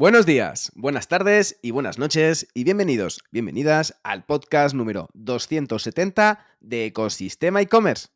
Buenos días, buenas tardes y buenas noches y bienvenidas al podcast número 270 de Ecosistema e-commerce.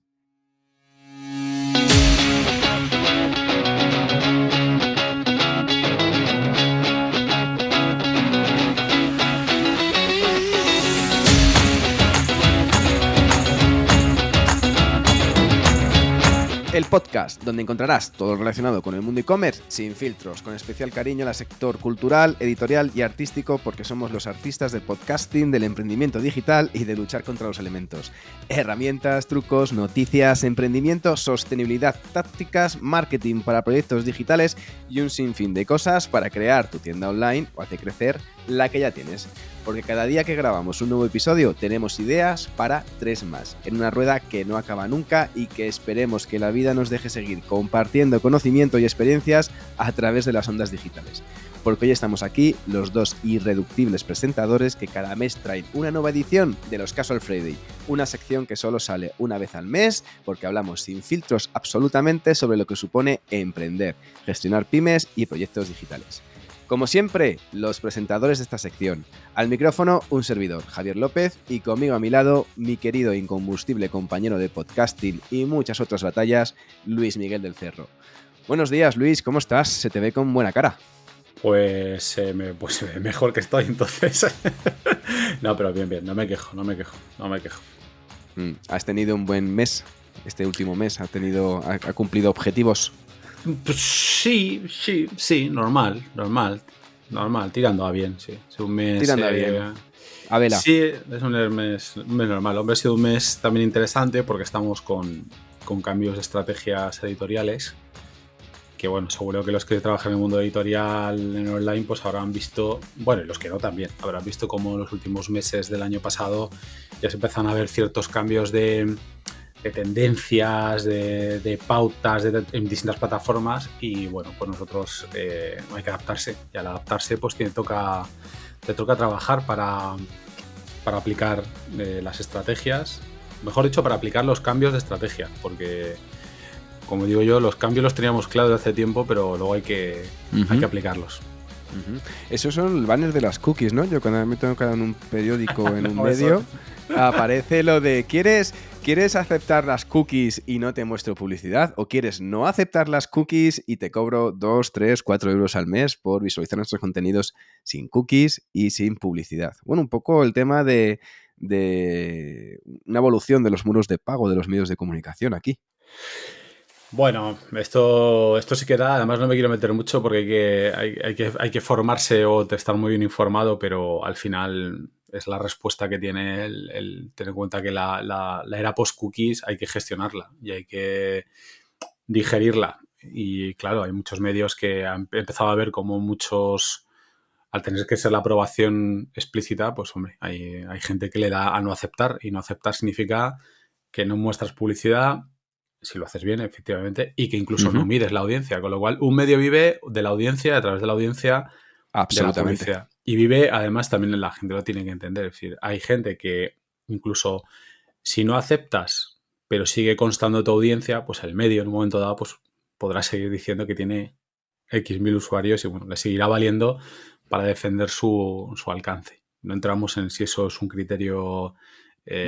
El podcast donde encontrarás todo relacionado con el mundo e-commerce sin filtros, con especial cariño al sector cultural, editorial y artístico, porque somos los artistas del podcasting, del emprendimiento digital y de luchar contra los elementos. Herramientas, trucos, noticias, emprendimiento, sostenibilidad, tácticas, marketing para proyectos digitales y un sinfín de cosas para crear tu tienda online o hacer crecer la que ya tienes. Porque cada día que grabamos un nuevo episodio tenemos ideas para 3 más, en una rueda que no acaba nunca y que esperemos que la vida nos deje seguir compartiendo conocimiento y experiencias a través de las ondas digitales. Porque hoy estamos aquí los dos irreductibles presentadores que cada mes traen una nueva edición de los Casual Friday, una sección que solo sale una vez al mes porque hablamos sin filtros absolutamente sobre lo que supone emprender, gestionar pymes y proyectos digitales. Como siempre, los presentadores de esta sección. Al micrófono, un servidor, Javier López, y conmigo a mi lado, mi querido e incombustible compañero de podcasting y muchas otras batallas, Luis Miguel del Cerro. Buenos días, Luis, ¿cómo estás? Se te ve con buena cara. Pues mejor que estoy, entonces. No, pero bien, no me quejo. ¿Has tenido un buen mes? Este último mes ha cumplido objetivos. Pues sí, normal, tirando a bien, sí. Es un mes. Tirando a bien. A vela. Sí, es un mes normal. Hombre, ha sido un mes también interesante porque estamos con cambios de estrategias editoriales. Que bueno, seguro que los que trabajan en el mundo editorial en online pues habrán visto, bueno, y los que no también, habrán visto cómo en los últimos meses del año pasado ya se empiezan a ver ciertos cambios de tendencias, de pautas en distintas plataformas y bueno, pues nosotros hay que adaptarse y al adaptarse pues te toca trabajar para aplicar las estrategias, mejor dicho, para aplicar los cambios de estrategia, porque como digo yo, los cambios los teníamos claros desde hace tiempo, pero luego hay que aplicarlos. Esos son el banner de las cookies, ¿no? Yo cuando me tengo que dar en un periódico, en un medio, aparece lo de ¿quieres aceptar las cookies y no te muestro publicidad? ¿O quieres no aceptar las cookies y te cobro 2, 3, 4 euros al mes por visualizar nuestros contenidos sin cookies y sin publicidad? Bueno, un poco el tema de una evolución de los muros de pago de los medios de comunicación aquí. Bueno, esto sí que da, además no me quiero meter mucho porque hay que formarse o estar muy bien informado, pero al final es la respuesta que tiene el tener en cuenta que la era post-cookies hay que gestionarla y hay que digerirla. Y claro, hay muchos medios que han empezado a ver como muchos, al tener que ser la aprobación explícita, pues hombre, hay gente que le da a no aceptar y no aceptar significa que no muestras publicidad, si lo haces bien, efectivamente, y que incluso no mides la audiencia, con lo cual un medio vive de la audiencia, a través de la audiencia, de la publicidad. Y vive, además, también la gente lo tiene que entender. Es decir, hay gente que incluso si no aceptas, pero sigue constando tu audiencia, pues el medio en un momento dado pues podrá seguir diciendo que tiene X mil usuarios y bueno, le seguirá valiendo para defender su alcance. No entramos en si eso es un criterio...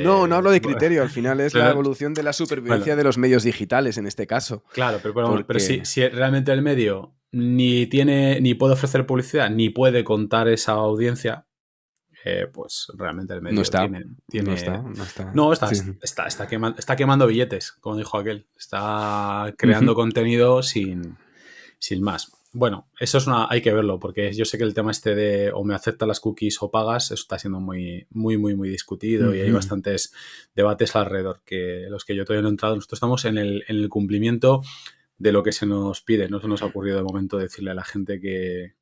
No hablo de criterio, al final es la evolución de la supervivencia de los medios digitales en este caso. Claro, pero si realmente el medio ni puede ofrecer publicidad, ni puede contar esa audiencia, pues realmente el medio está quemando billetes, como dijo aquel. Está creando contenido sin más. Bueno, eso hay que verlo, porque yo sé que el tema este de o me aceptan las cookies o pagas, eso está siendo muy discutido y hay bastantes debates alrededor, que los que yo todavía no he entrado. Nosotros estamos en el cumplimiento de lo que se nos pide. No se nos ha ocurrido de momento decirle a la gente que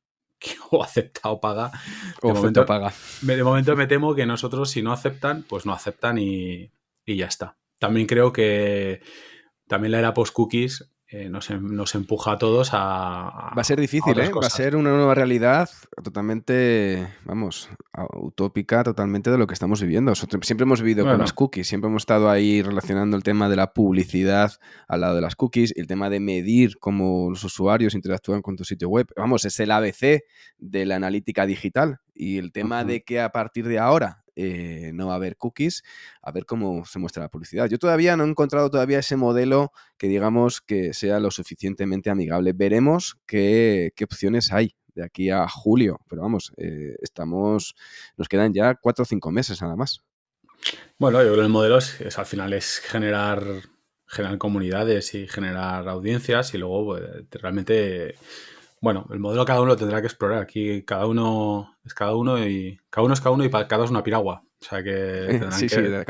o acepta o paga. De momento me temo que nosotros, si no aceptan, pues no aceptan y ya está. También creo que también la era post-cookies nos empuja a todos Va a ser a difícil, otras ¿eh? Va a cosas. ser una nueva realidad totalmente, vamos, utópica totalmente de lo que estamos viviendo. Nosotros siempre hemos vivido con las Bueno, cookies, siempre hemos estado ahí relacionando el tema de la publicidad al lado de las cookies, el tema de medir cómo los usuarios interactúan con tu sitio web. Vamos, es el ABC de la analítica digital. Y el tema ujú. de que a partir de ahora no va a haber cookies, a ver cómo se muestra la publicidad. Yo todavía no he encontrado todavía ese modelo que digamos que sea lo suficientemente amigable. Veremos qué opciones hay de aquí a julio, pero vamos, nos quedan ya 4 o 5 meses nada más. Bueno, yo creo que el modelo al final es generar comunidades y generar audiencias y luego pues, realmente, bueno, el modelo cada uno lo tendrá que explorar. Aquí cada uno es cada uno y cada uno es cada uno y para cada uno es una piragua. O sea que tendrán Sí, sí, que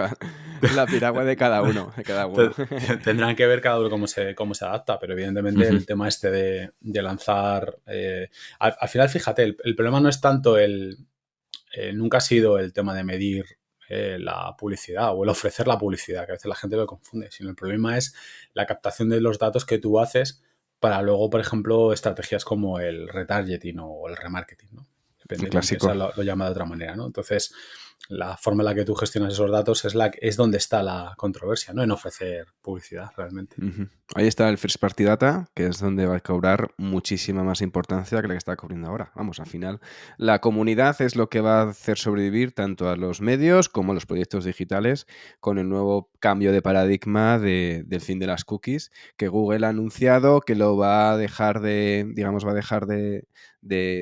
la piragua de cada uno, de cada uno. te- tendrán que ver cada uno cómo se adapta, pero evidentemente Ujú. el tema este de lanzar al final, fíjate, el problema no es tanto nunca ha sido el tema de medir la publicidad o el ofrecer la publicidad, que a veces la gente lo confunde, sino el problema es la captación de los datos que tú haces para luego, por ejemplo, estrategias como el retargeting o el remarketing, ¿no? Un Depende con quién clásico. sea lo llama de otra manera, ¿no? Entonces, la forma en la que tú gestionas esos datos es donde está la controversia, ¿no? En ofrecer publicidad realmente. Ujú. Ahí está el First Party Data, que es donde va a cobrar muchísima más importancia que la que está cobrando ahora. Vamos, al final, la comunidad es lo que va a hacer sobrevivir tanto a los medios como a los proyectos digitales con el nuevo cambio de paradigma del fin de las cookies, que Google ha anunciado que lo va a dejar digamos, va a dejar de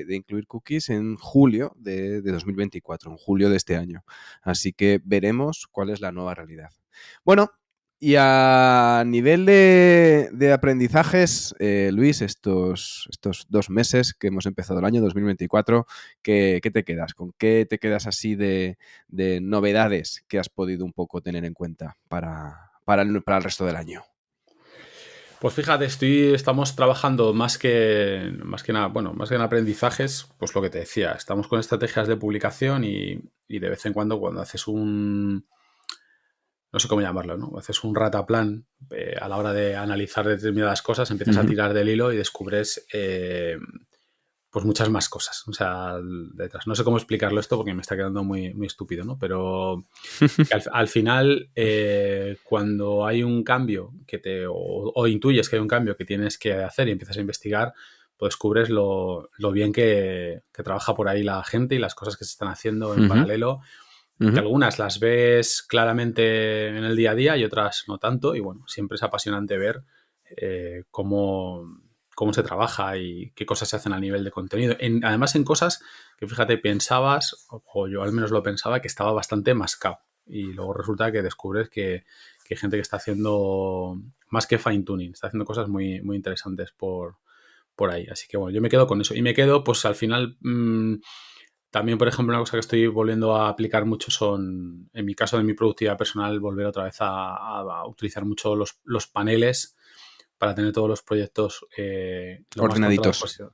incluir cookies en julio de 2024, en julio de este año. Así que veremos cuál es la nueva realidad. Bueno, y a nivel de aprendizajes, Luis, estos 2 meses que hemos empezado el año 2024, ¿qué te quedas? ¿Con qué te quedas así de novedades que has podido un poco tener en cuenta para el resto del año? Pues fíjate, estamos trabajando más que nada, bueno, más que en aprendizajes, pues lo que te decía, estamos con estrategias de publicación y de vez en cuando haces no sé cómo llamarlo, ¿no? Haces un rataplan a la hora de analizar determinadas cosas, empiezas a Ujú. tirar del hilo y descubres pues muchas más cosas. O sea, detrás. No sé cómo explicarlo esto porque me está quedando muy, muy estúpido, ¿no? Pero que al final, cuando hay un cambio o intuyes que hay un cambio que tienes que hacer y empiezas a investigar, pues descubres lo bien que trabaja por ahí la gente y las cosas que se están haciendo en Ujú, paralelo, que ujú. algunas las ves claramente en el día a día y otras no tanto. Y bueno, siempre es apasionante ver cómo se trabaja y qué cosas se hacen a nivel de contenido. Además, en cosas que, fíjate, pensabas, o yo al menos lo pensaba, que estaba bastante mascado. Y luego resulta que descubres que hay gente que está haciendo más que fine tuning, está haciendo cosas muy, muy interesantes por ahí. Así que bueno, yo me quedo con eso. Y me quedo, pues al final, también, por ejemplo, una cosa que estoy volviendo a aplicar mucho son, en mi caso de mi productividad personal, volver otra vez a utilizar mucho los paneles para tener todos los proyectos lo más controlados Ordenaditos. posible.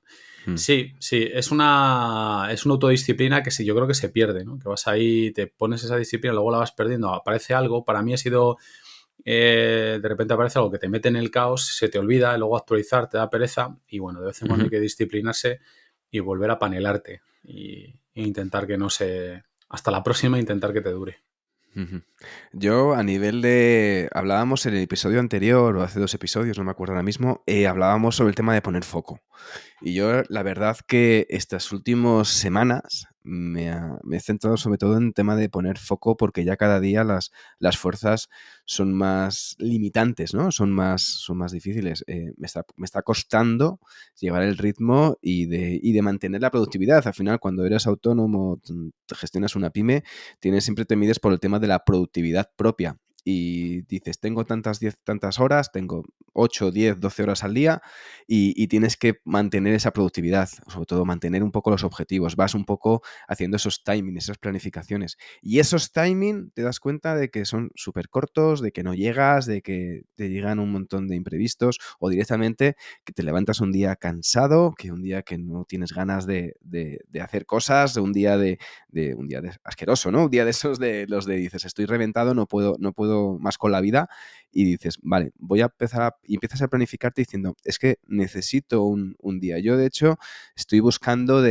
Mm. Sí, sí, es una autodisciplina que sí, yo creo que se pierde, ¿no? Que vas ahí, te pones esa disciplina, luego la vas perdiendo, aparece algo, para mí ha sido, de repente aparece algo que te mete en el caos, se te olvida, luego actualizar te da pereza y bueno, de vez en cuando hay Ujú. que disciplinarse y volver a panelarte e intentar que no se... Hasta la próxima, intentar que te dure. Ujú. Yo a nivel hablábamos en el episodio anterior o hace 2 episodios, no me acuerdo ahora mismo, hablábamos sobre el tema de poner foco. Y yo la verdad que estas últimas semanas me he centrado sobre todo en tema de poner foco porque ya cada día las fuerzas son más limitantes, ¿no? Son más difíciles. Me está costando llevar el ritmo y de mantener la productividad. Al final, cuando eres autónomo, te gestionas una pyme, siempre te mides por el tema de la productividad propia. Y dices, tengo tantas horas, tengo 8, 10, 12 horas al día y tienes que mantener esa productividad, sobre todo mantener un poco los objetivos. Vas un poco haciendo esos timings, esas planificaciones. Y esos timings te das cuenta de que son súper cortos, de que no llegas, de que te llegan un montón de imprevistos o directamente que te levantas un día cansado, que un día que no tienes ganas de hacer cosas, un día asqueroso, ¿no? Un día de esos de los de dices, estoy reventado, no puedo conectado más con la vida y dices, vale, voy a empezar y empiezas a planificarte diciendo, es que necesito un día. Yo, de hecho, estoy buscando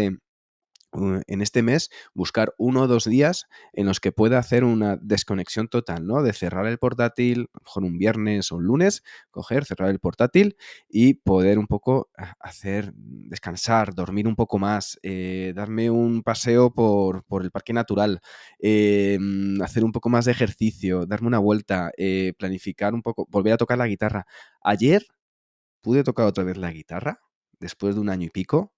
en este mes, buscar 1 o 2 días en los que pueda hacer una desconexión total, ¿no? De cerrar el portátil, a lo mejor un viernes o un lunes, cerrar el portátil y poder un poco descansar, dormir un poco más, darme un paseo por el parque natural, hacer un poco más de ejercicio, darme una vuelta, planificar un poco, volver a tocar la guitarra. Ayer pude tocar otra vez la guitarra, después de 1 año y pico,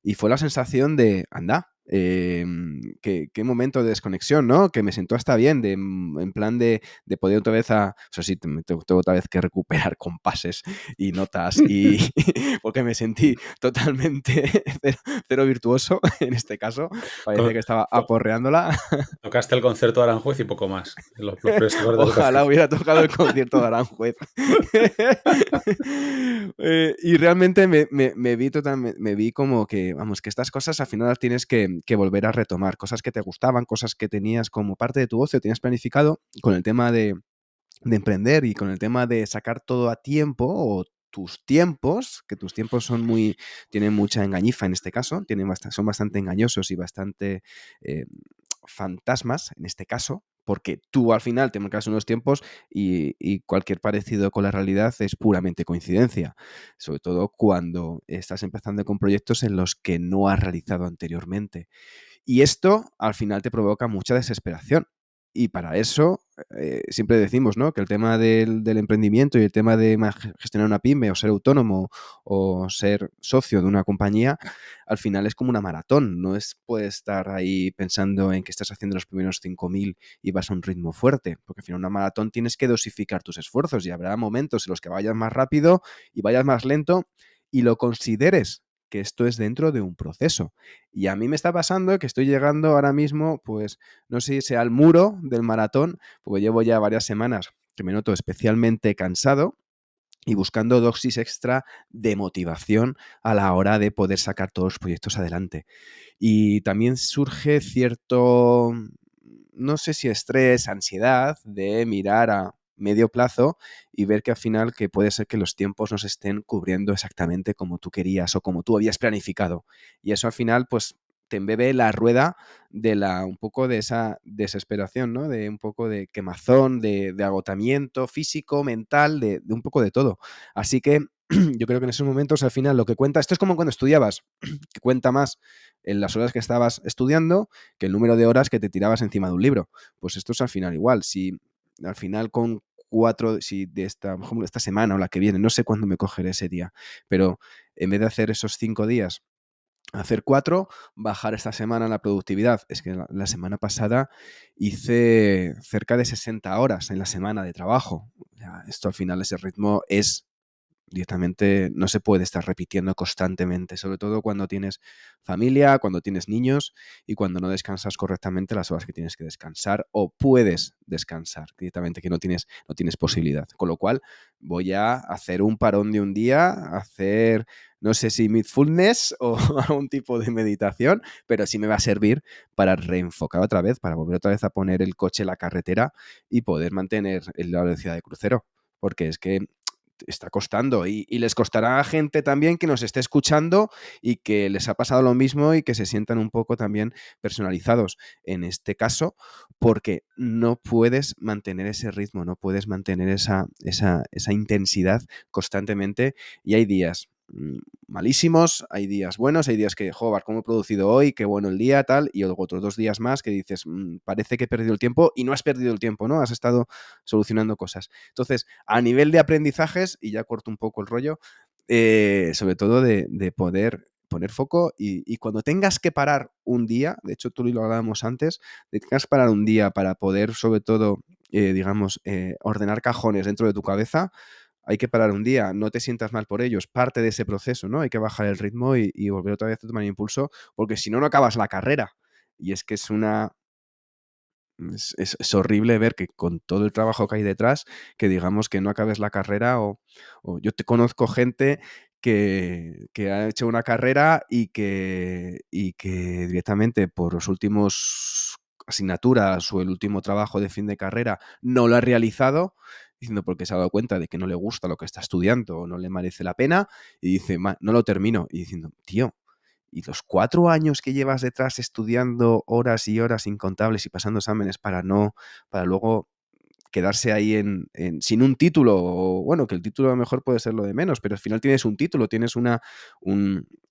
y fue la sensación de, anda, qué momento de desconexión, ¿no? Que me sentó hasta bien, en plan de poder otra vez o sea, sí, tengo otra vez que recuperar compases y notas, porque me sentí totalmente cero virtuoso en este caso, parecía Co- que estaba co- aporreándola. Tocaste el concierto de Aranjuez y poco más. Los primeros acordes de Ojalá tocaste. hubiera tocado el concierto de Aranjuez. Y realmente me vi como que, vamos, que estas cosas al final las tienes que volver a retomar. Cosas que te gustaban, cosas que tenías como parte de tu ocio, tenías planificado con el tema de emprender y con el tema de sacar todo a tiempo o tus tiempos, que tus tiempos tienen mucha engañifa en este caso, son bastante engañosos y bastante eh, fantasmas en este caso, porque tú al final te marcas unos tiempos y cualquier parecido con la realidad es puramente coincidencia, sobre todo cuando estás empezando con proyectos en los que no has realizado anteriormente. Y esto al final te provoca mucha desesperación. Y para eso, siempre decimos, ¿no? Que el tema del emprendimiento y el tema de gestionar una pyme o ser autónomo o ser socio de una compañía, al final es como una maratón. No puedes estar ahí pensando en que estás haciendo los primeros 5.000 y vas a un ritmo fuerte, porque al final una maratón tienes que dosificar tus esfuerzos y habrá momentos en los que vayas más rápido y vayas más lento y lo consideres que esto es dentro de un proceso. Y a mí me está pasando que estoy llegando ahora mismo, pues no sé si sea al muro del maratón, porque llevo ya varias semanas que me noto especialmente cansado y buscando dosis extra de motivación a la hora de poder sacar todos los proyectos adelante. Y también surge cierto, no sé si estrés, ansiedad de mirar a medio plazo y ver que al final que puede ser que los tiempos no se estén cubriendo exactamente como tú querías o como tú habías planificado. Y eso al final pues te embebe la rueda un poco de esa desesperación, ¿no? De un poco de quemazón, de agotamiento físico, mental, de un poco de todo. Así que yo creo que en esos momentos al final lo que cuenta, esto es como cuando estudiabas, que cuenta más en las horas que estabas estudiando que el número de horas que te tirabas encima de un libro. Pues esto es al final igual. Si al final con 4, si de esta, por ejemplo, esta semana o la que viene, no sé cuándo me cogeré ese día, pero en vez de hacer esos 5 días, hacer 4, bajar esta semana la productividad. Es que la semana pasada hice cerca de 60 horas en la semana de trabajo. O sea, esto al final, ese ritmo es directamente, no se puede estar repitiendo constantemente, sobre todo cuando tienes familia, cuando tienes niños y cuando no descansas correctamente las horas que tienes que descansar o puedes descansar directamente, que no tienes posibilidad. Con lo cual voy a hacer un parón de un día, hacer, no sé si mindfulness o algún tipo de meditación, pero sí me va a servir para reenfocar otra vez, para volver otra vez a poner el coche en la carretera y poder mantener la velocidad de crucero. Porque es que está costando y les costará a gente también que nos esté escuchando y que les ha pasado lo mismo y que se sientan un poco también personalizados en este caso, porque no puedes mantener ese ritmo, no puedes mantener esa intensidad constantemente y hay días malísimos, hay días buenos, hay días que, joder, cómo he producido hoy, qué bueno el día, tal, y luego otros 2 días más que dices, parece que he perdido el tiempo y no has perdido el tiempo, ¿no? Has estado solucionando cosas. Entonces, a nivel de aprendizajes, y ya corto un poco el rollo, sobre todo de poder poner foco y cuando tengas que parar un día, de hecho tú lo hablábamos antes, de tengas que parar un día para poder sobre todo, digamos, ordenar cajones dentro de tu cabeza, hay que parar un día, no te sientas mal por ello, es parte de ese proceso, ¿no? Hay que bajar el ritmo y volver otra vez a tomar impulso, porque si no, no acabas la carrera. Y es que es horrible ver que con todo el trabajo que hay detrás, que digamos que no acabes la carrera o yo te conozco gente que ha hecho una carrera y que directamente por los últimos asignaturas o el último trabajo de fin de carrera no lo ha realizado, diciendo porque se ha dado cuenta de que no le gusta lo que está estudiando o no le merece la pena, y dice, no lo termino. Y diciendo, tío, ¿y los 4 años que llevas detrás estudiando horas y horas incontables y pasando exámenes para luego quedarse ahí sin un título? O, bueno, que el título a lo mejor puede ser lo de menos, pero al final tienes un título, tienes una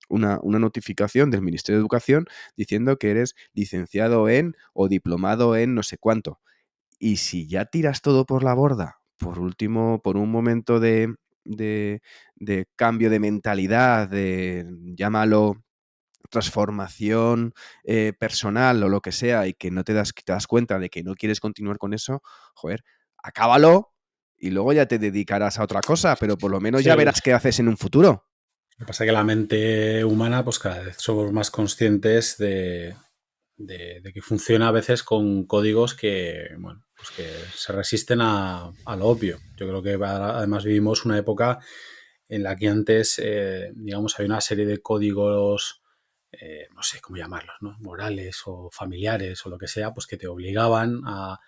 notificación del Ministerio de Educación diciendo que eres licenciado en o diplomado en no sé cuánto. Y si ya tiras todo por la borda, por último, por un momento de cambio de mentalidad, llámalo transformación personal o lo que sea, y que no te das cuenta de que no quieres continuar con eso, joder, acábalo y luego ya te dedicarás a otra cosa, pero por lo menos ya Sí. verás qué haces en un futuro. Lo que pasa es que la mente humana, pues cada vez somos más conscientes de que funciona a veces con códigos que, bueno, pues que se resisten a lo obvio. Yo creo que además vivimos una época en la que antes, digamos, había una serie de códigos, no sé cómo llamarlos, ¿no? Morales o familiares o lo que sea, pues que te obligaban a,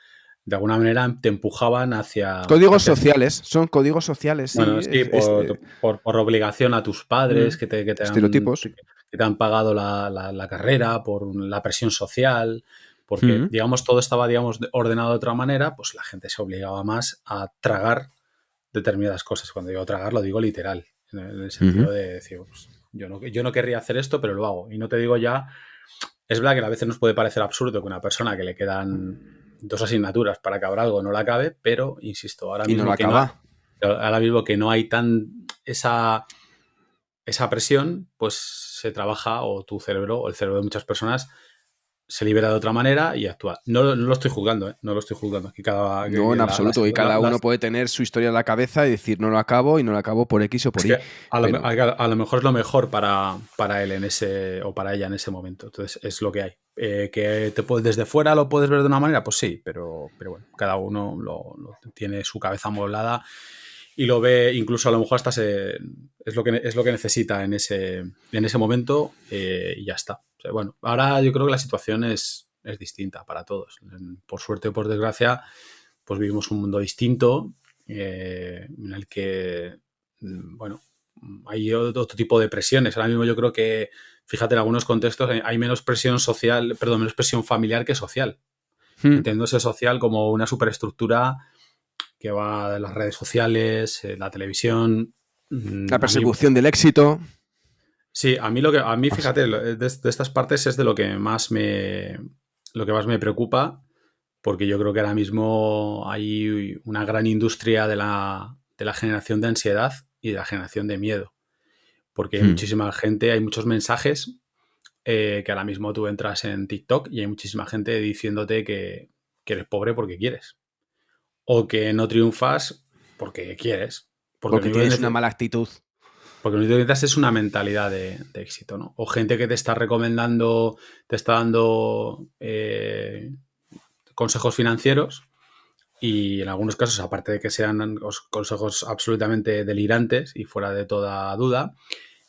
de alguna manera, te empujaban Códigos hacia sociales, son códigos sociales, bueno, sí. sí, por obligación a tus padres Estereotipos. que te han pagado la carrera, por la presión social, porque, digamos, todo estaba, digamos, ordenado de otra manera, pues la gente se obligaba más a tragar determinadas cosas. Cuando digo tragar, lo digo literal, en el sentido de decir, pues, yo no querría hacer esto, pero lo hago. Y no te digo ya, es verdad que a veces nos puede parecer absurdo que una persona que le quedan 2 asignaturas para acabar algo no la acabe, pero, insisto, Y no lo ahora mismo que no hay esa presión, pues se trabaja, o tu cerebro o el cerebro de muchas personas se libera de otra manera y actúa. No lo estoy juzgando, ¿eh? No lo estoy juzgando. Aquí No, en absoluto. Y cada uno puede tener su historia en la cabeza y decir no lo acabo, y no lo acabo por X o por es Y. que a lo mejor es lo mejor para él o para ella en ese momento. Entonces es lo que hay. Que desde fuera lo puedes ver de una manera, pues sí, pero bueno, cada uno tiene su cabeza amueblada y lo ve, incluso a lo mejor hasta es lo que necesita en ese momento, y ya está. O sea, bueno, ahora yo creo que la situación es distinta para todos. Por suerte o por desgracia, pues vivimos un mundo distinto, en el que, bueno, hay otro tipo de presiones. Ahora mismo yo creo que, fíjate, en algunos contextos hay menos presión social, perdón, menos presión familiar que social. Entendiéndose social como una superestructura que va de las redes sociales, la televisión. La persecución del éxito. Sí, a mí, fíjate, de estas partes es de lo que más me preocupa, porque yo creo que ahora mismo hay una gran industria de la generación de ansiedad y de la generación de miedo, porque hay muchísima gente, hay muchos mensajes, que ahora mismo tú entras en TikTok y hay muchísima gente diciéndote que eres pobre porque quieres, o que no triunfas porque quieres, Porque tienes una mala actitud. porque lo que necesitas es una mentalidad de éxito, ¿no? O gente que te está recomendando, te está dando consejos financieros, y en algunos casos, aparte de que sean consejos absolutamente delirantes y fuera de toda duda,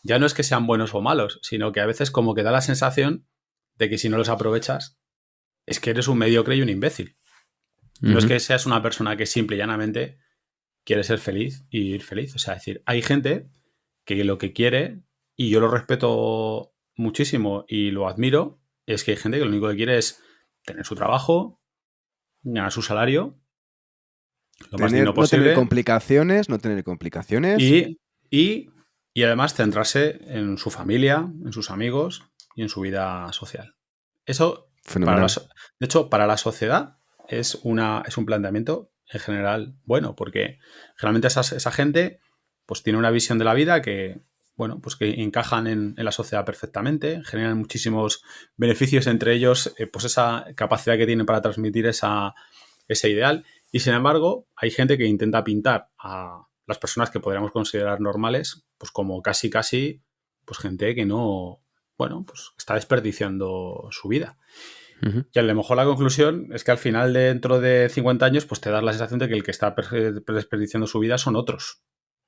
ya no es que sean buenos o malos, sino que a veces como que da la sensación de que si no los aprovechas es que eres un mediocre y un imbécil. No es que seas una persona que simple y llanamente quiere ser feliz y vivir feliz. O sea, es decir, hay gente que lo que quiere, y yo lo respeto muchísimo y lo admiro, es que hay gente que lo único que quiere es tener su trabajo, ganar su salario, lo más digno No tener posible, complicaciones. y además centrarse en su familia, en sus amigos y en su vida social. Eso, Fenomenal. de hecho, para la sociedad es un planteamiento en general bueno, porque generalmente esa gente pues tiene una visión de la vida que, bueno, pues que encajan en la sociedad perfectamente, generan muchísimos beneficios, entre ellos, pues esa capacidad que tienen para transmitir ese ideal. Y sin embargo, hay gente que intenta pintar a las personas que podríamos considerar normales, pues como casi, pues gente que no, bueno, pues está desperdiciando su vida. Y a lo mejor la conclusión es que al final, dentro de 50 años, pues te das la sensación de que el que está desperdiciando su vida son otros.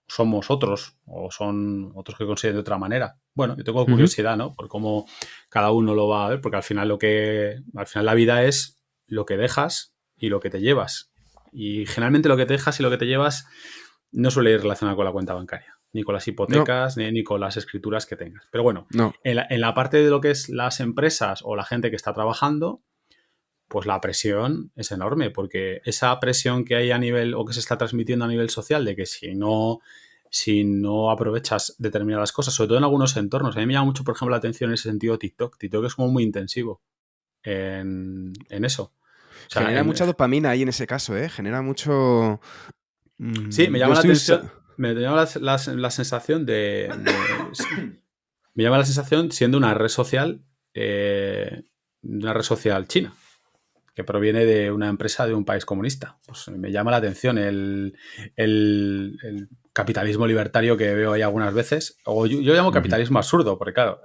Somos otros, o son otros que consideran de otra manera. Bueno, yo tengo curiosidad, ¿no? Por cómo cada uno lo va a ver, porque al final la vida es lo que dejas y lo que te llevas. Y generalmente lo que te dejas y lo que te llevas no suele ir relacionado con la cuenta bancaria, ni con las hipotecas, ni con las escrituras que tengas. Pero bueno, No. en la parte de lo que es las empresas o la gente que está trabajando, pues la presión es enorme, porque esa presión que hay a nivel, o que se está transmitiendo a nivel social, de que si no aprovechas determinadas cosas, sobre todo en algunos entornos. A mí me llama mucho, por ejemplo, la atención en ese sentido TikTok. TikTok es como muy intensivo en eso. O sea, Genera mucha dopamina ahí en ese caso, ¿eh? Genera mucho... sí, me yo llama la estoy... atención, me llama la sensación me llama la sensación siendo una red social china, que proviene de una empresa de un país comunista. Pues me llama la atención el capitalismo libertario que veo ahí algunas veces. O yo llamo capitalismo absurdo, porque claro,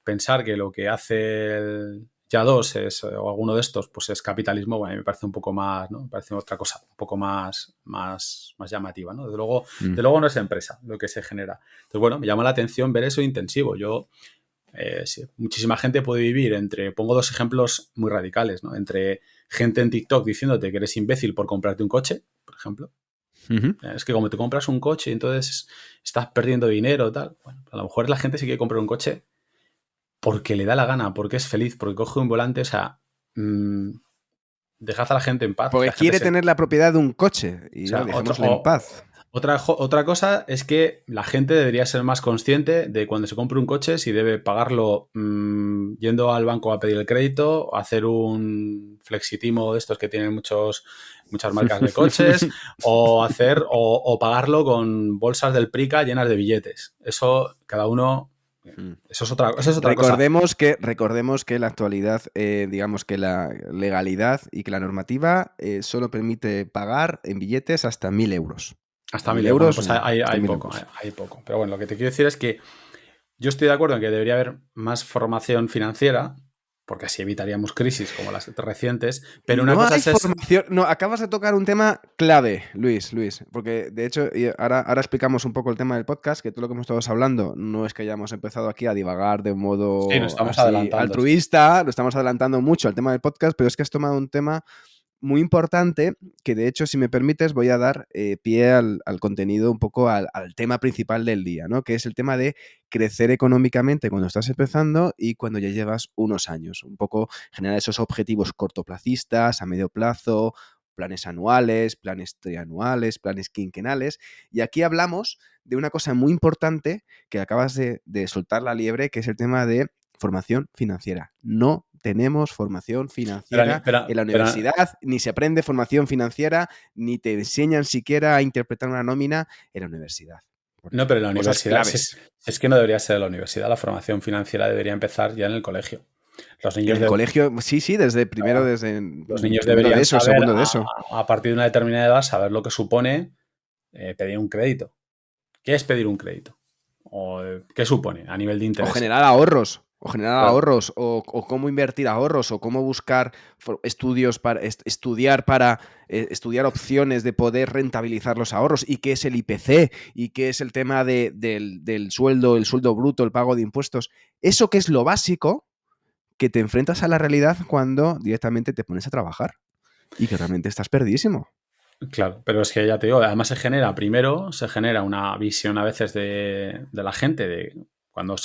pensar que lo que hace el Ya2 o alguno de estos, pues es capitalismo, bueno, a mí me parece un poco más, ¿no? Me parece otra cosa, un poco más llamativa, ¿no? De luego no es empresa lo que se genera. Entonces, bueno, me llama la atención ver eso intensivo. Sí, muchísima gente puede vivir pongo dos ejemplos muy radicales, ¿no? Entre gente en TikTok diciéndote que eres imbécil por comprarte un coche, por ejemplo. Es que como te compras un coche, entonces estás perdiendo dinero, tal. Bueno, a lo mejor la gente sí quiere comprar un coche porque le da la gana, porque es feliz, porque coge un volante, o sea, dejad a la gente en paz. Porque La gente quiere tener la propiedad de un coche y o sea, dejémosle en paz. Otra cosa es que la gente debería ser más consciente de cuando se compre un coche, si debe pagarlo yendo al banco a pedir el crédito, hacer un flexitimo de estos que tienen muchas marcas de coches, o pagarlo con bolsas del Prica llenas de billetes. Eso, cada uno... Eso es otra cosa. Recordemos que en la actualidad, digamos que la legalidad y que la normativa solo permite pagar en billetes hasta 1.000 euros. Hasta 1.000 euros. Bueno, pues hay hasta 1.000 poco, euros. hay poco. Pero bueno, lo que te quiero decir es que yo estoy de acuerdo en que debería haber más formación financiera, porque así evitaríamos crisis como las recientes, pero una no cosa hay es... formación. No, acabas de tocar un tema clave, Luis, porque de hecho, y ahora explicamos un poco el tema del podcast, que todo lo que hemos estado hablando no es que hayamos empezado aquí a divagar de un Sí, nos modo estamos así adelantando. altruista, lo estamos adelantando mucho al tema del podcast, pero es que has tomado un tema muy importante que, de hecho, si me permites, voy a dar pie al contenido, un poco al tema principal del día, ¿no? Que es el tema de crecer económicamente cuando estás empezando y cuando ya llevas unos años. Un poco generar esos objetivos cortoplacistas, a medio plazo, planes anuales, planes trianuales, planes quinquenales. Y aquí hablamos de una cosa muy importante que acabas de soltar la liebre, que es el tema de formación financiera. No tenemos formación financiera en la universidad, ni se aprende formación financiera, ni te enseñan siquiera a interpretar una nómina en la universidad. No, pero en la universidad es que no debería ser en la universidad. La formación financiera debería empezar ya en el colegio. Los niños en el colegio, sí, desde primero, los niños primero deberían de eso, saber, segundo de eso. A partir de una determinada edad, saber lo que supone pedir un crédito. ¿Qué es pedir un crédito? ¿O qué supone a nivel de interés? O generar ahorros. Claro. O cómo invertir ahorros, o cómo buscar estudios para estudiar opciones de poder rentabilizar los ahorros, y qué es el IPC, y qué es el tema del sueldo, el sueldo bruto, el pago de impuestos. Eso que es lo básico, que te enfrentas a la realidad cuando directamente te pones a trabajar y que realmente estás perdidísimo. Claro, pero es que ya te digo, además se genera una visión a veces de la gente de cuando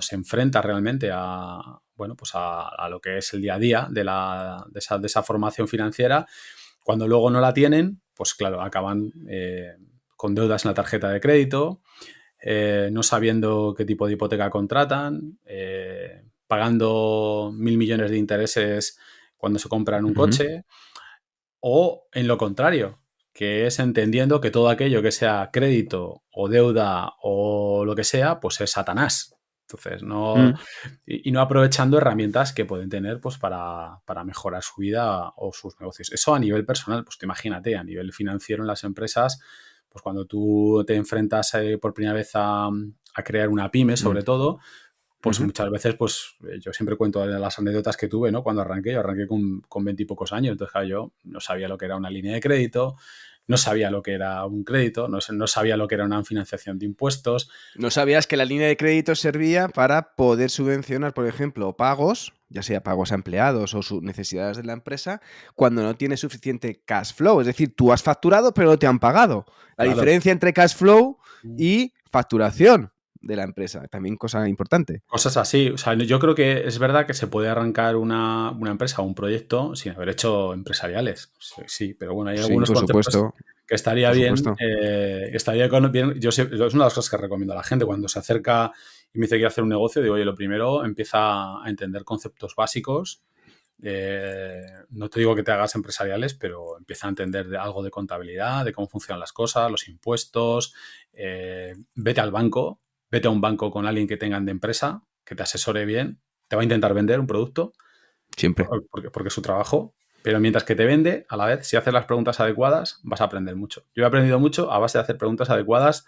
se enfrenta realmente bueno, pues a lo que es el día a día de esa formación financiera. Cuando luego no la tienen, pues claro, acaban con deudas en la tarjeta de crédito, no sabiendo qué tipo de hipoteca contratan, pagando 1.000 millones de intereses cuando se compran un coche, o en lo contrario, que es entendiendo que todo aquello que sea crédito o deuda o lo que sea, pues es Satanás. Entonces, no aprovechando herramientas que pueden tener pues para mejorar su vida o sus negocios. Eso a nivel personal, pues te imagínate, a nivel financiero en las empresas, pues cuando tú te enfrentas por primera vez a crear una pyme, sobre todo, pues muchas veces, pues yo siempre cuento las anécdotas que tuve, ¿no? Cuando arranqué, yo arranqué con 20 y pocos años, entonces claro, yo no sabía lo que era una línea de crédito, no sabía lo que era un crédito, no sabía lo que era una financiación de impuestos. No sabías que la línea de crédito servía para poder subvencionar, por ejemplo, pagos ya sea pagos a empleados o sus necesidades de la empresa, cuando no tiene suficiente cash flow. Es decir, tú has facturado, pero no te han pagado. La Claro. diferencia entre cash flow y facturación de la empresa, también cosa importante. Cosas así. O sea, yo creo que es verdad que se puede arrancar una empresa o un proyecto sin haber hecho empresariales. Sí, sí, pero bueno, hay Sí, algunos por conceptos supuesto, que estaría por bien. supuesto. Bien. Es una de las cosas que recomiendo a la gente cuando se acerca y me dice que quiere hacer un negocio. Digo, oye, lo primero, empieza a entender conceptos básicos. No te digo que te hagas empresariales, pero empieza a entender algo de contabilidad, de cómo funcionan las cosas, los impuestos. Vete al banco. Vete a un banco con alguien que tengan de empresa, que te asesore bien, te va a intentar vender un producto, Siempre. porque es su trabajo, pero mientras que te vende, a la vez, si haces las preguntas adecuadas, vas a aprender mucho. Yo he aprendido mucho a base de hacer preguntas adecuadas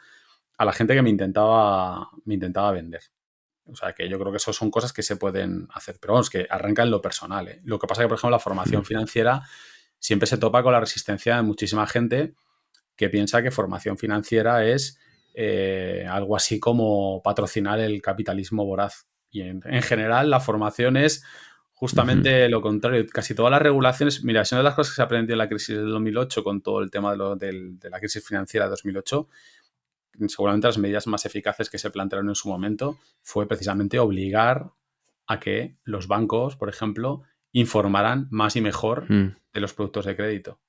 a la gente que me intentaba vender. O sea, que yo creo que eso son cosas que se pueden hacer, pero vamos, que arranca en lo personal, ¿eh? Lo que pasa es que, por ejemplo, la formación financiera siempre se topa con la resistencia de muchísima gente que piensa que formación financiera es algo así como patrocinar el capitalismo voraz. Y en general la formación es justamente lo contrario. Casi todas las regulaciones, mira, es una de las cosas que se aprendió en la crisis del 2008 con todo el tema de la crisis financiera de 2008. Seguramente las medidas más eficaces que se plantearon en su momento fue precisamente obligar a que los bancos, por ejemplo, informaran más y mejor Mm. de los productos de crédito.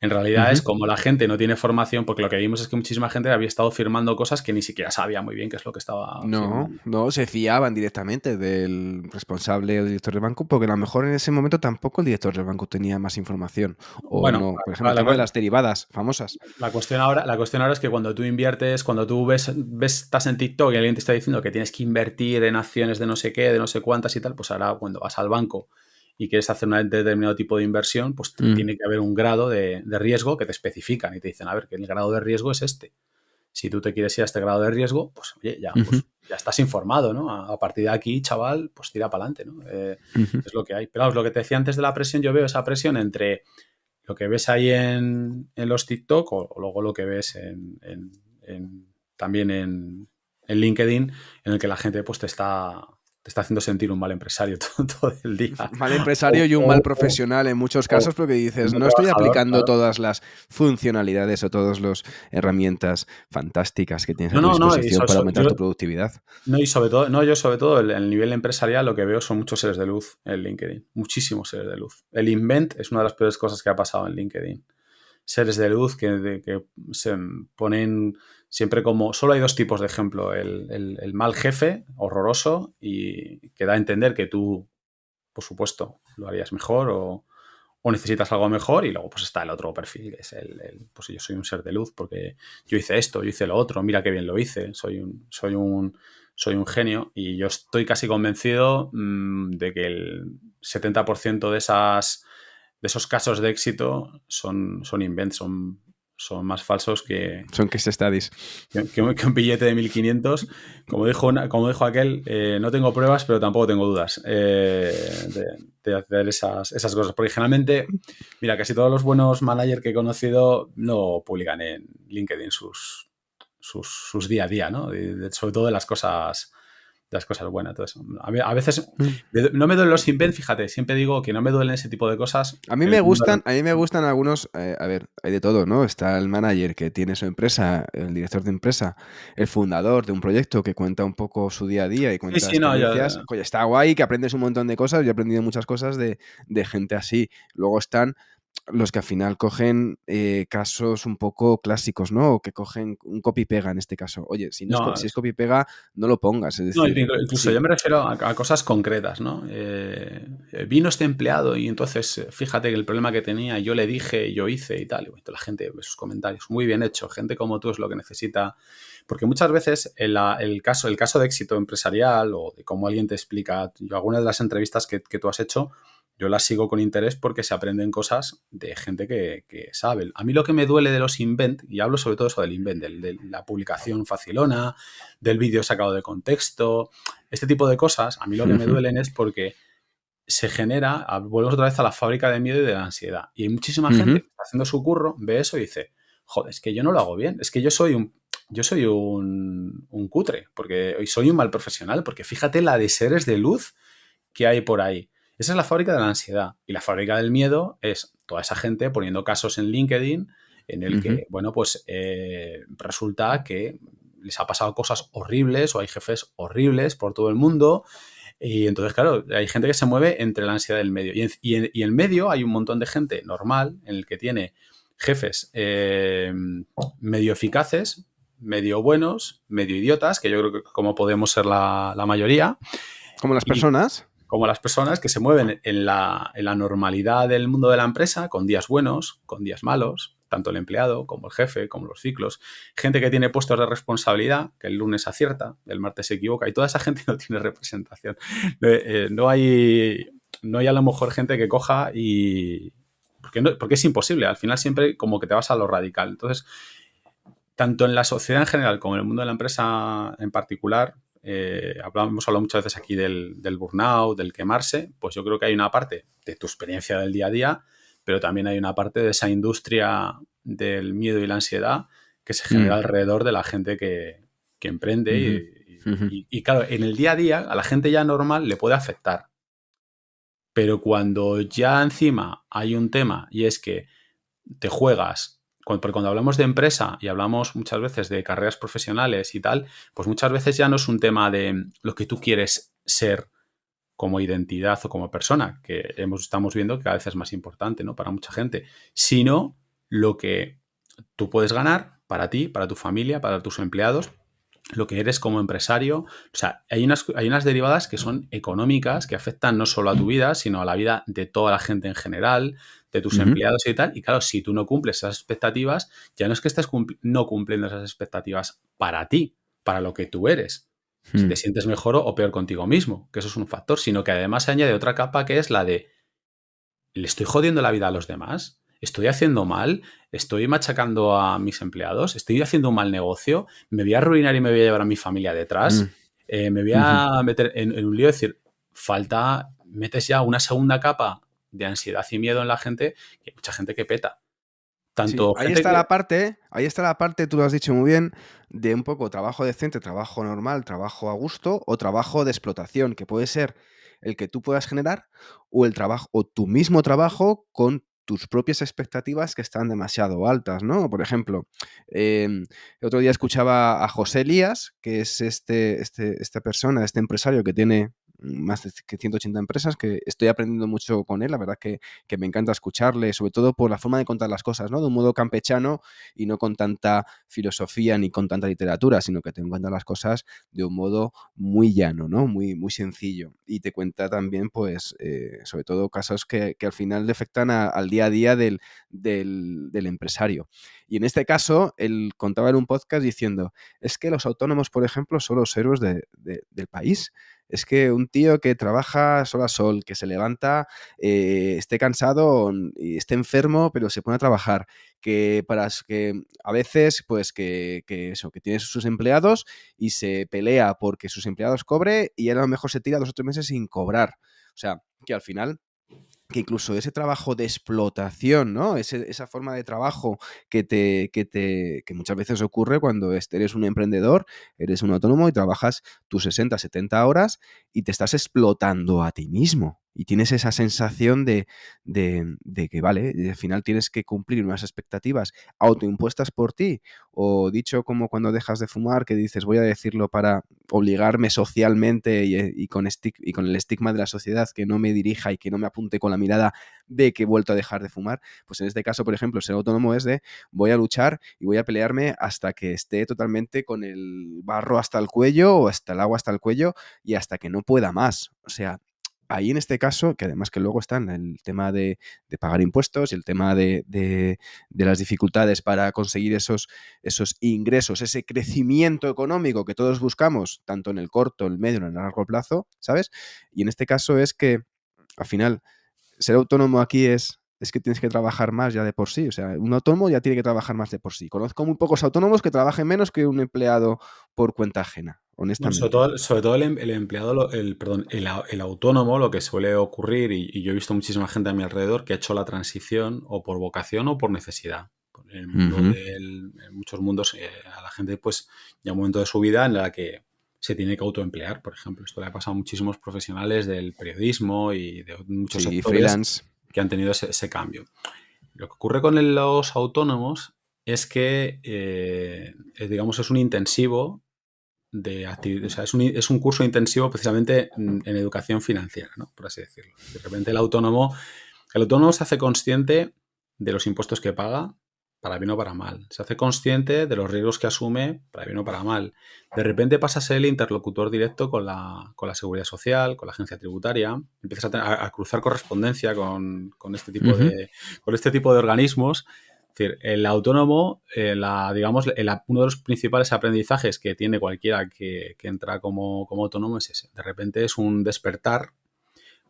En realidad Ujú. es como la gente no tiene formación, porque lo que vimos es que muchísima gente había estado firmando cosas que ni siquiera sabía muy bien qué es lo que estaba No, firmando. no, se fiaban directamente del responsable o director del banco, porque a lo mejor en ese momento tampoco el director del banco tenía más información. O Bueno, no, por ejemplo, el tema de las derivadas famosas. la cuestión ahora es que cuando tú inviertes, cuando tú estás en TikTok y alguien te está diciendo que tienes que invertir en acciones de no sé qué, de no sé cuántas y tal, pues ahora cuando vas al banco y quieres hacer un determinado tipo de inversión, pues Mm. tiene que haber un grado de riesgo que te especifican y te dicen, a ver, que el grado de riesgo es este. Si tú te quieres ir a este grado de riesgo, pues oye, Ujú, pues ya estás informado, ¿no? A partir de aquí, chaval, pues tira para adelante, ¿no? ujú. Es lo que hay. Pero vamos, lo que te decía antes de la presión, yo veo esa presión entre lo que ves ahí en los TikTok o luego lo que ves también en LinkedIn, en el que la gente pues te está haciendo sentir un mal empresario todo el día. Mal empresario O, y un mal o- o- profesional en muchos o casos porque un dices, buen no estoy trabajador, aplicando claro. todas las funcionalidades o todas las herramientas fantásticas que tienes a No, tu no, no, disposición para aumentar tu productividad. no, y sobre todo, no, yo sobre todo el nivel empresarial lo que veo son muchos seres de luz en LinkedIn, muchísimos seres de luz. El invent es una de las peores cosas que ha pasado en LinkedIn. Seres de luz que se ponen siempre como... Solo hay dos tipos de ejemplo, el mal jefe, horroroso, y que da a entender que tú, por supuesto, lo harías mejor o necesitas algo mejor, y luego pues está el otro perfil, que es pues yo soy un ser de luz porque yo hice esto, yo hice lo otro, mira qué bien lo hice, soy un genio, y yo estoy casi convencido de que el 70% de esos casos de éxito son invents, son más falsos Son case studies. que un billete de 1.500. Como dijo aquel, no tengo pruebas, pero tampoco tengo dudas de hacer esas cosas. Porque generalmente, mira, casi todos los buenos managers que he conocido no publican en LinkedIn sus día a día, ¿no? Sobre todo de las cosas buenas. Entonces, a veces Mm. no me duelen los invents, fíjate, siempre digo que no me duelen ese tipo de cosas. A mí El me mundo de gustan, a mí me gustan algunos, a ver, hay de todo, ¿no? Está el manager que tiene su empresa, el director de empresa, el fundador de un proyecto que cuenta un poco su día a día y Sí, cuenta sí, no, yo, experiencias. Oye, está guay, que aprendes un montón de cosas. Yo he aprendido muchas cosas de gente así. Luego están los que al final cogen casos un poco clásicos, ¿no? O que cogen un copy-pega en este caso. Oye, no, si es copy-pega, no lo pongas. Es no, decir, incluso sí. yo me refiero a cosas concretas, ¿no? Vino este empleado y entonces fíjate que el problema que tenía, yo le dije, yo hice y tal. Y bueno, la gente ve sus comentarios, muy bien hecho, gente como tú es lo que necesita. Porque muchas veces el caso de éxito empresarial o de cómo alguien te explica, yo algunas de las entrevistas que tú has hecho, yo las sigo con interés porque se aprenden cosas de gente que sabe. A mí lo que me duele de los invent, y hablo sobre todo eso del invent, de la publicación facilona, del vídeo sacado de contexto, este tipo de cosas, a mí lo que me Ujú, duelen es porque se genera, volvemos otra vez a la fábrica de miedo y de la ansiedad. Y hay muchísima ujú. gente que está haciendo su curro, ve eso y dice, joder, es que yo no lo hago bien, es que yo soy un cutre, porque soy un mal profesional, porque fíjate la de seres de luz ¿Qué hay por ahí? Esa es la fábrica de la ansiedad. Y la fábrica del miedo es toda esa gente poniendo casos en LinkedIn en el Ujú. que, bueno, pues resulta que les ha pasado cosas horribles o hay jefes horribles por todo el mundo. Y entonces, claro, hay gente que se mueve entre la ansiedad del medio. Y en medio hay un montón de gente normal en el que tiene jefes medio eficaces, medio buenos, medio idiotas, que yo creo que como podemos ser la mayoría, Como las y personas. como las personas que se mueven en la normalidad del mundo de la empresa, con días buenos, con días malos, tanto el empleado como el jefe, como los ciclos. Gente que tiene puestos de responsabilidad, que el lunes acierta, el martes se equivoca, y toda esa gente no tiene representación. No hay a lo mejor gente que coja y... porque es imposible, al final siempre como que te vas a lo radical. Entonces, tanto en la sociedad en general como en el mundo de la empresa en particular, hemos hablado muchas veces aquí del burnout, del quemarse, pues yo creo que hay una parte de tu experiencia del día a día, pero también hay una parte de esa industria del miedo y la ansiedad que se genera Mm. alrededor de la gente que emprende Ujú. Ujú. y claro, en el día a día a la gente ya normal le puede afectar, pero cuando ya encima hay un tema y es que te juegas, porque cuando hablamos de empresa y hablamos muchas veces de carreras profesionales y tal, pues muchas veces ya no es un tema de lo que tú quieres ser como identidad o como persona, que estamos viendo que cada vez es más importante, ¿no? Para mucha gente, sino lo que tú puedes ganar para ti, para tu familia, para tus empleados, lo que eres como empresario. O sea, hay unas derivadas que son económicas, que afectan no solo a tu vida, sino a la vida de toda la gente en general, de tus Ujú. empleados y tal. Y claro, si tú no cumples esas expectativas, ya no es que estés no cumpliendo esas expectativas para ti, para lo que tú eres. Si te Mm. sientes mejor o peor contigo mismo, que eso es un factor, sino que además se añade otra capa que es la de ¿le estoy jodiendo la vida a los demás? ¿Estoy haciendo mal? ¿Estoy machacando a mis empleados? ¿Estoy haciendo un mal negocio? ¿Me voy a arruinar y me voy a llevar a mi familia Mm. detrás? ¿Me voy Ujú. a meter en un lío? Es decir, metes ya una segunda capa de ansiedad y miedo en la gente, y hay mucha gente que peta. Sí, Tanto gente que... ahí está la parte, tú lo has dicho muy bien, de un poco trabajo decente, trabajo normal, trabajo a gusto o trabajo de explotación, que puede ser el que tú puedas generar o el trabajo o tu mismo trabajo con tus propias expectativas que están demasiado altas, ¿no? Por ejemplo, el otro día escuchaba a José Elías, que es esta persona, este empresario que tiene más de que 180 empresas, que estoy aprendiendo mucho con él, la verdad que me encanta escucharle, sobre todo por la forma de contar las cosas, ¿no? De un modo campechano y no con tanta filosofía ni con tanta literatura, sino que te cuenta las cosas de un modo muy llano, ¿no? Muy, muy sencillo. Y te cuenta también, pues, sobre todo casos que al final le afectan al día a día del empresario. Y en este caso, él contaba en un podcast diciendo, es que los autónomos, por ejemplo, son los héroes del país. Es que un tío que trabaja sol a sol, que se levanta, esté cansado y esté enfermo, pero se pone a trabajar, que a veces, pues que eso, que tiene sus empleados y se pelea porque sus empleados cobre y él a lo mejor se tira 2 o 3 meses sin cobrar. O sea, que al final que incluso ese trabajo de explotación, ¿no? Esa forma de trabajo que muchas veces ocurre cuando eres un emprendedor, eres un autónomo y trabajas tus 60, 70 horas y te estás explotando a ti mismo. Y tienes esa sensación de que, vale, al final tienes que cumplir unas expectativas autoimpuestas por ti, o dicho como cuando dejas de fumar, que dices, voy a decirlo para obligarme socialmente y con el estigma de la sociedad que no me dirija y que no me apunte con la mirada de que he vuelto a dejar de fumar, pues en este caso, por ejemplo, ser autónomo es de voy a luchar y voy a pelearme hasta que esté totalmente con el barro hasta el cuello o hasta el agua hasta el cuello y hasta que no pueda más. O sea, ahí en este caso, que además que luego está en el tema de pagar impuestos y el tema de las dificultades para conseguir esos ingresos, ese crecimiento económico que todos buscamos, tanto en el corto, el medio, en el largo plazo, ¿sabes? Y en este caso es que al final ser autónomo aquí es que tienes que trabajar más ya de por sí. O sea, un autónomo ya tiene que trabajar más de por sí. Conozco muy pocos autónomos que trabajen menos que un empleado por cuenta ajena, Bueno, honestamente. sobre todo el empleado, perdón, el autónomo, lo que suele ocurrir, y yo he visto muchísima gente a mi alrededor que ha hecho la transición o por vocación o por necesidad. En el mundo Ujú. en muchos mundos, a la gente, pues, llega un momento de su vida en la que se tiene que autoemplear, por ejemplo. Esto le ha pasado a muchísimos profesionales del periodismo y de muchos Sí, sectores freelance. que han tenido ese cambio. Lo que ocurre con los autónomos es que, digamos, es un intensivo de actividad, o sea, es un curso intensivo precisamente en educación financiera, ¿no? Por así decirlo. De repente el autónomo se hace consciente de los impuestos que paga, para bien o para mal. Se hace consciente de los riesgos que asume, para bien o para mal. De repente pasa a ser el interlocutor directo con la seguridad social, con la agencia tributaria. Empiezas a cruzar correspondencia con este tipo Ujú. con este tipo de organismos. Es decir, el autónomo, digamos, uno de los principales aprendizajes que tiene cualquiera que entra como autónomo es ese. De repente es un despertar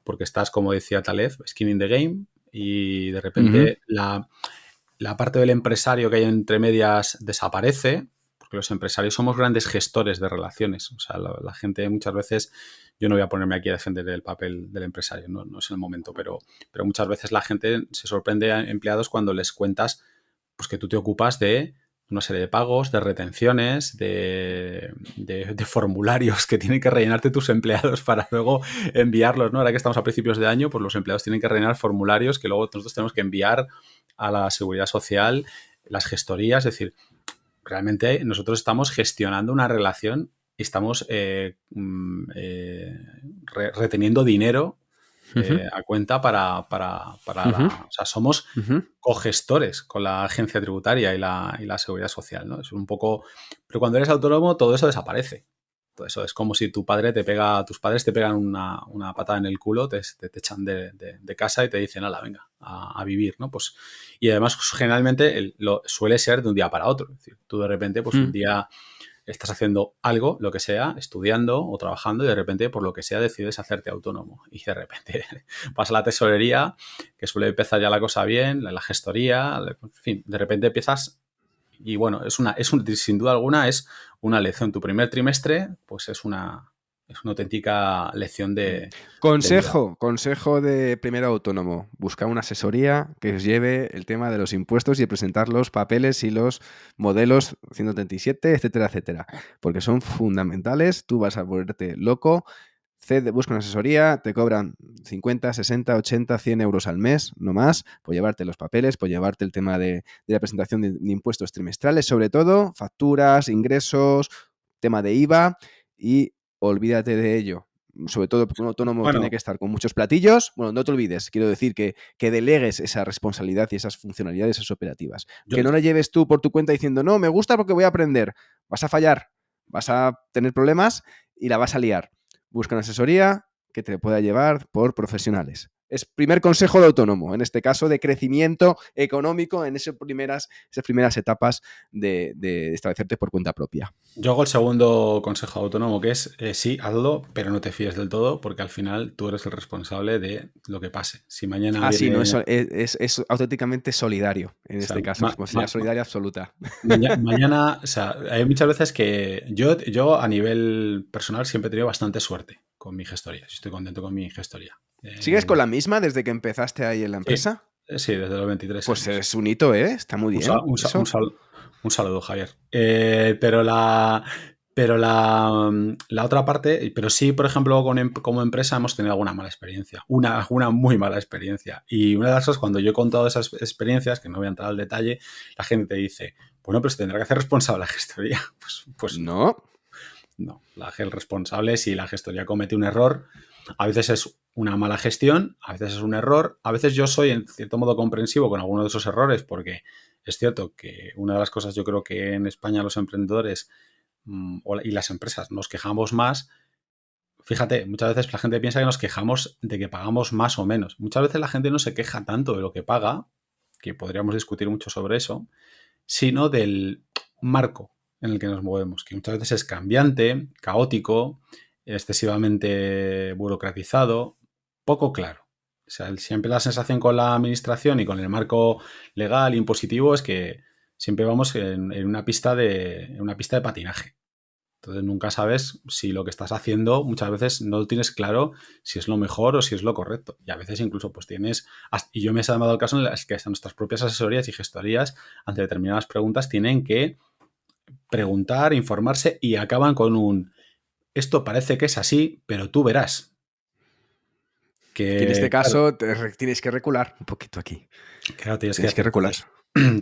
porque estás, como decía Taleb, skin in the game, y de Ujú. repente la parte del empresario que hay entre medias desaparece, porque los empresarios somos grandes gestores de relaciones. O sea, la gente muchas veces, yo no voy a ponerme aquí a defender el papel del empresario, no es el momento, pero muchas veces la gente se sorprende a empleados cuando les cuentas pues, que tú te ocupas de una serie de pagos, de retenciones, de formularios que tienen que rellenarte tus empleados para luego enviarlos, ¿no? Ahora que estamos a principios de año, pues los empleados tienen que rellenar formularios que luego nosotros tenemos que enviar a la seguridad social, las gestorías, es decir, realmente nosotros estamos gestionando una relación y estamos reteniendo dinero Ujú. a cuenta Ujú. o sea, somos Ujú. cogestores con la agencia tributaria y la seguridad social, ¿no? Es un poco... Pero cuando eres autónomo, todo eso desaparece. Todo eso es como si tus padres te pegan una patada en el culo, te echan de casa y te dicen, hala, venga, a vivir, ¿no? Pues, y además, generalmente, suele ser de un día para otro. Es decir, tú de repente, pues un Mm. día estás haciendo algo, lo que sea, estudiando o trabajando y de repente, por lo que sea, decides hacerte autónomo. Y de repente vas a la tesorería, que suele empezar ya la cosa bien, la gestoría, en fin, de repente empiezas y bueno, sin duda alguna es una lección. Tu primer trimestre, pues es una auténtica lección de vida. Consejo de primer autónomo. Busca una asesoría que os lleve el tema de los impuestos y presentar los papeles y los modelos 137, etcétera, etcétera. Porque son fundamentales. Tú vas a volverte loco. Busca una asesoría, te cobran 50, 60, 80, 100 euros al mes, no más, por llevarte los papeles, por llevarte el tema de la presentación de impuestos trimestrales, sobre todo, facturas, ingresos, tema de IVA y olvídate de ello. Sobre todo porque un autónomo tiene Bueno, que estar con muchos platillos. Bueno, no te olvides, quiero decir que delegues esa responsabilidad y esas funcionalidades, esas operativas. yo, Que no la lleves tú por tu cuenta diciendo, no, me gusta porque voy a aprender. Vas a fallar, vas a tener problemas y la vas a liar. Busca una asesoría que te pueda llevar por profesionales. Es primer consejo de autónomo, en este caso de crecimiento económico en esas primeras etapas de establecerte por cuenta propia. yo hago el segundo consejo autónomo, que es sí, hazlo, pero no te fíes del todo, porque al final tú eres el responsable de lo que pase. Si mañana Ah, sí, no, viene, es auténticamente solidario en o sea, este caso, responsabilidad solidaria absoluta. mañana, o sea, hay muchas veces que yo a nivel personal siempre he tenido bastante suerte con mi gestoría. Estoy contento con mi gestoría. ¿Sigues con la misma desde que empezaste ahí en la Sí, empresa? sí, desde los 23 Pues años. es un hito, ¿eh? Está muy Un, sa- bien, un sa- un eso. sal- un saludo, Javier. Pero la otra parte, pero sí, por ejemplo, como empresa hemos tenido alguna mala experiencia, una muy mala experiencia. Y una de las cosas, cuando yo he contado esas experiencias, que no voy a entrar al detalle, la gente te dice, bueno, pero se tendrá que hacer responsable la gestoría. Pues no, No. no. El responsable, si la gestoría comete un error, a veces es una mala gestión, a veces es un error, a veces yo soy en cierto modo comprensivo con alguno de esos errores porque es cierto que una de las cosas yo creo que en España los emprendedores y las empresas nos quejamos más. Fíjate, muchas veces la gente piensa que nos quejamos de que pagamos más o menos. Muchas veces la gente no se queja tanto de lo que paga, que podríamos discutir mucho sobre eso, sino del marco en el que nos movemos, que muchas veces es cambiante, caótico, excesivamente burocratizado, poco claro. O sea, siempre la sensación con la administración y con el marco legal, impositivo, es que siempre vamos en una pista de patinaje. Entonces nunca sabes si lo que estás haciendo muchas veces no tienes claro si es lo mejor o si es lo correcto. Y a veces incluso pues y yo me he dado el caso en las que hasta nuestras propias asesorías y gestorías ante determinadas preguntas tienen que preguntar, informarse y acaban con un esto parece que es así, pero tú verás Que en este que, claro, caso tienes que recular un poquito aquí. claro, tienes que Tienes que hacer recular. cosas.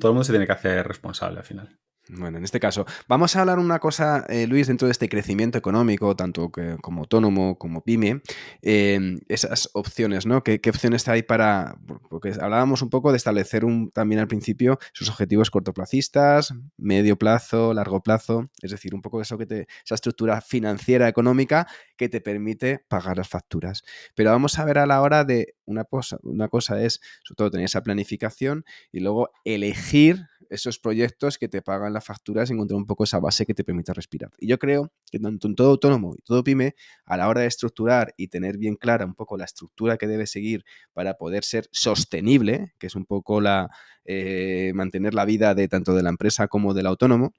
Todo el mundo se tiene que hacer responsable al final. Bueno, en este caso, vamos a hablar una cosa, Luis, dentro de este crecimiento económico, tanto como autónomo como pyme, esas opciones, ¿no? ¿Qué opciones hay para...? Porque hablábamos un poco de establecer también al principio sus objetivos cortoplacistas, medio plazo, largo plazo, es decir, un poco eso esa estructura financiera económica que te permite pagar las facturas. Pero vamos a ver a la hora de una cosa es, sobre todo, tener esa planificación y luego elegir esos proyectos que te pagan las facturas y encontrar un poco esa base que te permita respirar. Y yo creo que tanto en todo autónomo y todo pyme, a la hora de estructurar y tener bien clara un poco la estructura que debe seguir para poder ser sostenible, que es un poco mantener la vida de tanto de la empresa como del autónomo,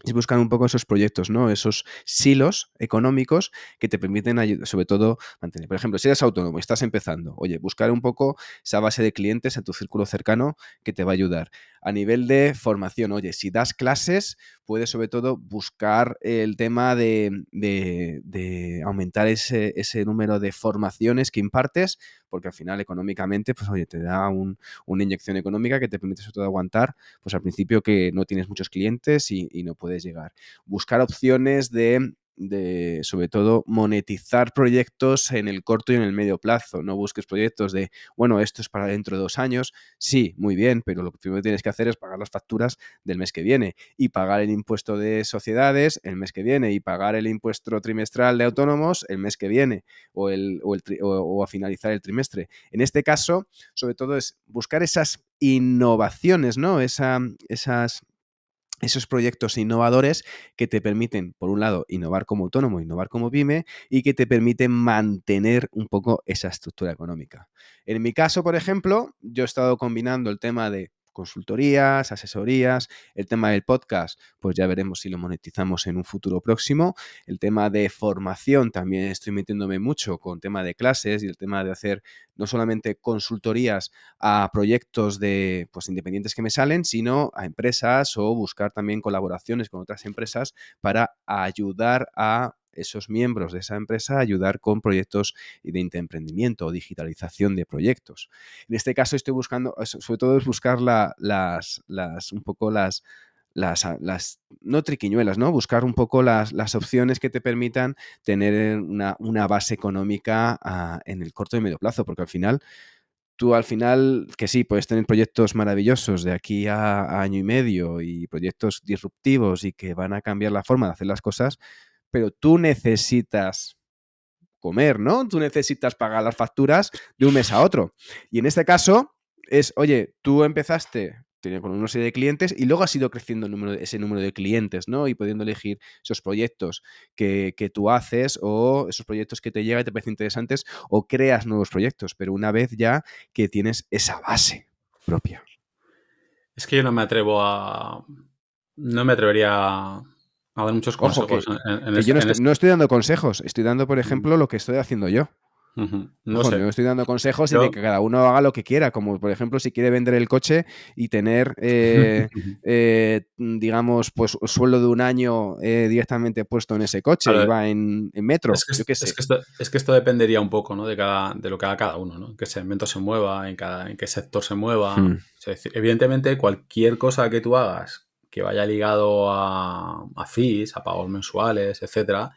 es buscar un poco esos proyectos, ¿no? Esos silos económicos que te permiten, sobre todo, mantener. Por ejemplo, si eres autónomo y estás empezando, oye, buscar un poco esa base de clientes en tu círculo cercano que te va a ayudar. A nivel de formación, oye, si das clases, puedes sobre todo buscar el tema de aumentar ese número de formaciones que impartes, porque al final económicamente, pues oye, te da una inyección económica que te permite sobre todo aguantar, pues al principio que no tienes muchos clientes y no puedes llegar. Buscar opciones sobre todo, monetizar proyectos en el corto y en el medio plazo. No busques proyectos de, bueno, esto es para dentro de 2 años. Sí, muy bien, pero lo que primero tienes que hacer es pagar las facturas del mes que viene y pagar el impuesto de sociedades el mes que viene y pagar el impuesto trimestral de autónomos el mes que viene o a finalizar el trimestre. En este caso, sobre todo, es buscar esas innovaciones, ¿no? Esos proyectos innovadores que te permiten, por un lado, innovar como autónomo, innovar como pyme y que te permiten mantener un poco esa estructura económica. En mi caso, por ejemplo, yo he estado combinando el tema de consultorías, asesorías, el tema del podcast, pues ya veremos si lo monetizamos en un futuro próximo. El tema de formación también estoy metiéndome mucho con tema de clases y el tema de hacer no solamente consultorías a proyectos pues, independientes que me salen, sino a empresas o buscar también colaboraciones con otras empresas para ayudar a esos miembros de esa empresa a ayudar con proyectos de emprendimiento o digitalización de proyectos. En este caso estoy buscando, sobre todo es buscar un poco no triquiñuelas, ¿no? Buscar un poco las opciones que te permitan tener una base económica en el corto y medio plazo, porque al final, que sí, puedes tener proyectos maravillosos de aquí a año y medio y proyectos disruptivos y que van a cambiar la forma de hacer las cosas, pero tú necesitas comer, ¿no? Tú necesitas pagar las facturas de un mes a otro. Y en este caso es, oye, tú empezaste con una serie de clientes y luego has ido creciendo ese número de clientes, ¿no? Y pudiendo elegir esos proyectos que tú haces o esos proyectos que te llegan y te parecen interesantes o creas nuevos proyectos, pero una vez ya que tienes esa base propia. Es que yo no me atrevería a dar muchos Ojo, consejos en que yo esta. no estoy dando consejos, estoy dando, por ejemplo, lo que estoy haciendo yo. No Ojo, sé. no estoy dando consejos y de Yo, que cada uno haga lo que quiera, como por ejemplo si quiere vender el coche y tener, digamos, pues sueldo de un año directamente puesto en ese coche y claro, va en metro, es que, yo qué es sé. que esto dependería un poco, ¿no? De lo que haga cada uno, ¿no? En qué segmento se mueva, en qué sector se mueva. Hmm. Es decir, evidentemente, cualquier cosa que tú hagas que vaya ligado a fees, a pagos mensuales, etcétera,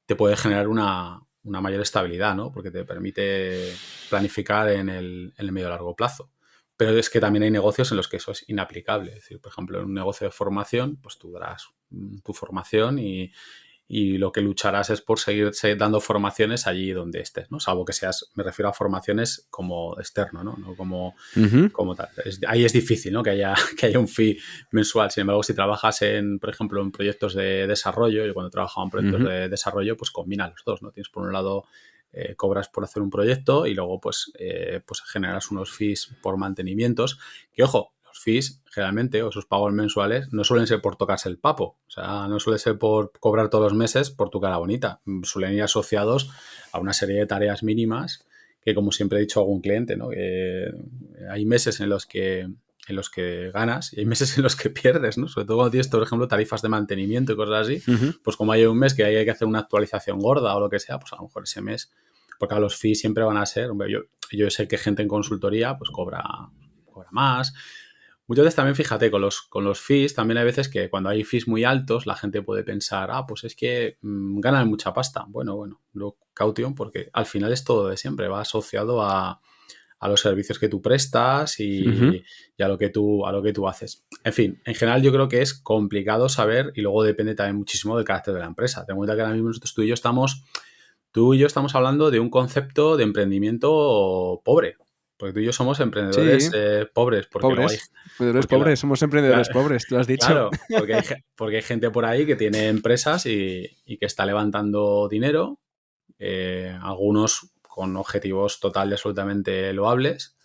te puede generar una mayor estabilidad, ¿no? Porque te permite planificar en el medio largo plazo. Pero es que también hay negocios en los que eso es inaplicable. Es decir, por ejemplo, en un negocio de formación, pues tú darás tu formación y lo que lucharás es por seguir dando formaciones allí donde estés, ¿no? Salvo que seas, me refiero a formaciones como externo, ¿no? No Ujú. como tal. Ahí es difícil, ¿no? Que haya, que haya un fee mensual. Sin embargo, si trabajas por ejemplo, en proyectos de desarrollo, yo cuando trabajaba en proyectos Ujú. de desarrollo, pues combina los dos, ¿no? Tienes por un lado, cobras por hacer un proyecto y luego, pues generas unos fees por mantenimientos. Que, ojo, los fees generalmente o esos pagos mensuales no suelen ser por tocarse el papo. O sea, no suele ser por cobrar todos los meses por tu cara bonita. Suelen ir asociados a una serie de tareas mínimas que, como siempre he dicho a algún cliente, ¿no? Hay meses en los que en los que ganas y hay meses en los que pierdes, ¿no? Sobre todo cuando tienes, por ejemplo, tarifas de mantenimiento y cosas así, pues como hay un mes que hay que hacer una actualización gorda o lo que sea, pues a lo mejor ese mes, porque a los fees siempre van a ser, hombre, yo sé que gente en consultoría pues cobra más. Muchas veces también, fíjate, con los fees, también hay veces que cuando hay fees muy altos, la gente puede pensar, pues es que ganan mucha pasta. Bueno, no caution, porque al final es todo de siempre, va asociado a los servicios que tú prestas y a lo que tú haces. En fin, en general yo creo que es complicado saber y luego depende también muchísimo del carácter de la empresa. Ten en cuenta que ahora mismo nosotros tú y yo estamos hablando de un concepto de emprendimiento pobre. Porque tú y yo somos emprendedores Sí, pobres, porque luego hay... pobres. Emprendedores Porque pobres, somos emprendedores pobres, tú lo has dicho. claro, porque hay gente por ahí que tiene empresas y que está levantando dinero, algunos con objetivos total y absolutamente loables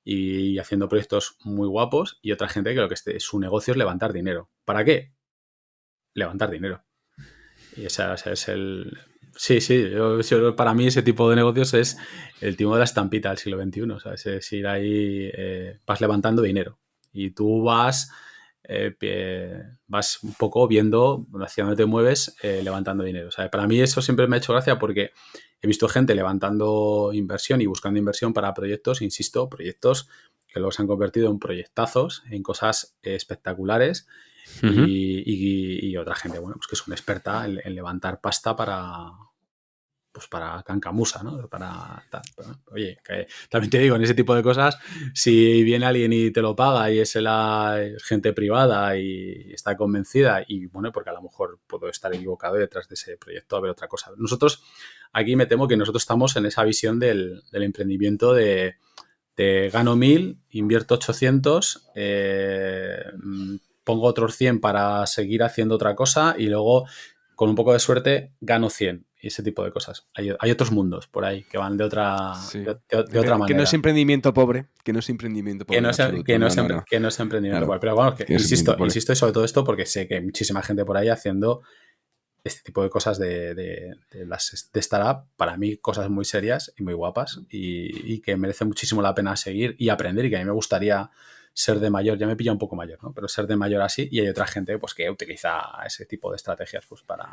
y haciendo proyectos muy guapos, y otra gente que lo que su negocio es levantar dinero. ¿Para qué? Levantar dinero. Y ese es el... Sí, para mí ese tipo de negocios es el timo de la estampita del siglo XXI, ¿sabes? Es ir ahí, vas levantando dinero y tú vas un poco viendo hacia dónde te mueves levantando dinero. O sea, para mí eso siempre me ha hecho gracia porque he visto gente levantando inversión y buscando inversión para proyectos, insisto, proyectos que luego se han convertido en proyectazos, en cosas espectaculares. Y otra gente, bueno, pues que es una experta en levantar pasta para cancamusa, ¿no? Pero, oye, que también te digo, en ese tipo de cosas, si viene alguien y te lo paga y es gente privada y está convencida, y bueno, porque a lo mejor puedo estar equivocado detrás de ese proyecto, a ver otra cosa. Nosotros, aquí me temo que nosotros estamos en esa visión del emprendimiento de gano 1.000, invierto 800, pongo otros 100 para seguir haciendo otra cosa y luego, con un poco de suerte, gano 100 y ese tipo de cosas. Hay otros mundos por ahí que van de otra, Sí. de otra manera. Que no es emprendimiento pobre, que no es emprendimiento pobre en absoluto. Que no es emprendimiento Claro. pobre. Pero bueno, insisto sobre todo esto porque sé que hay muchísima gente por ahí haciendo este tipo de cosas de startup, para mí cosas muy serias y muy guapas y que merece muchísimo la pena seguir y aprender, y que a mí me gustaría ser de mayor, ya me pilla un poco mayor, ¿no? Pero ser de mayor así, y hay otra gente pues que utiliza ese tipo de estrategias pues para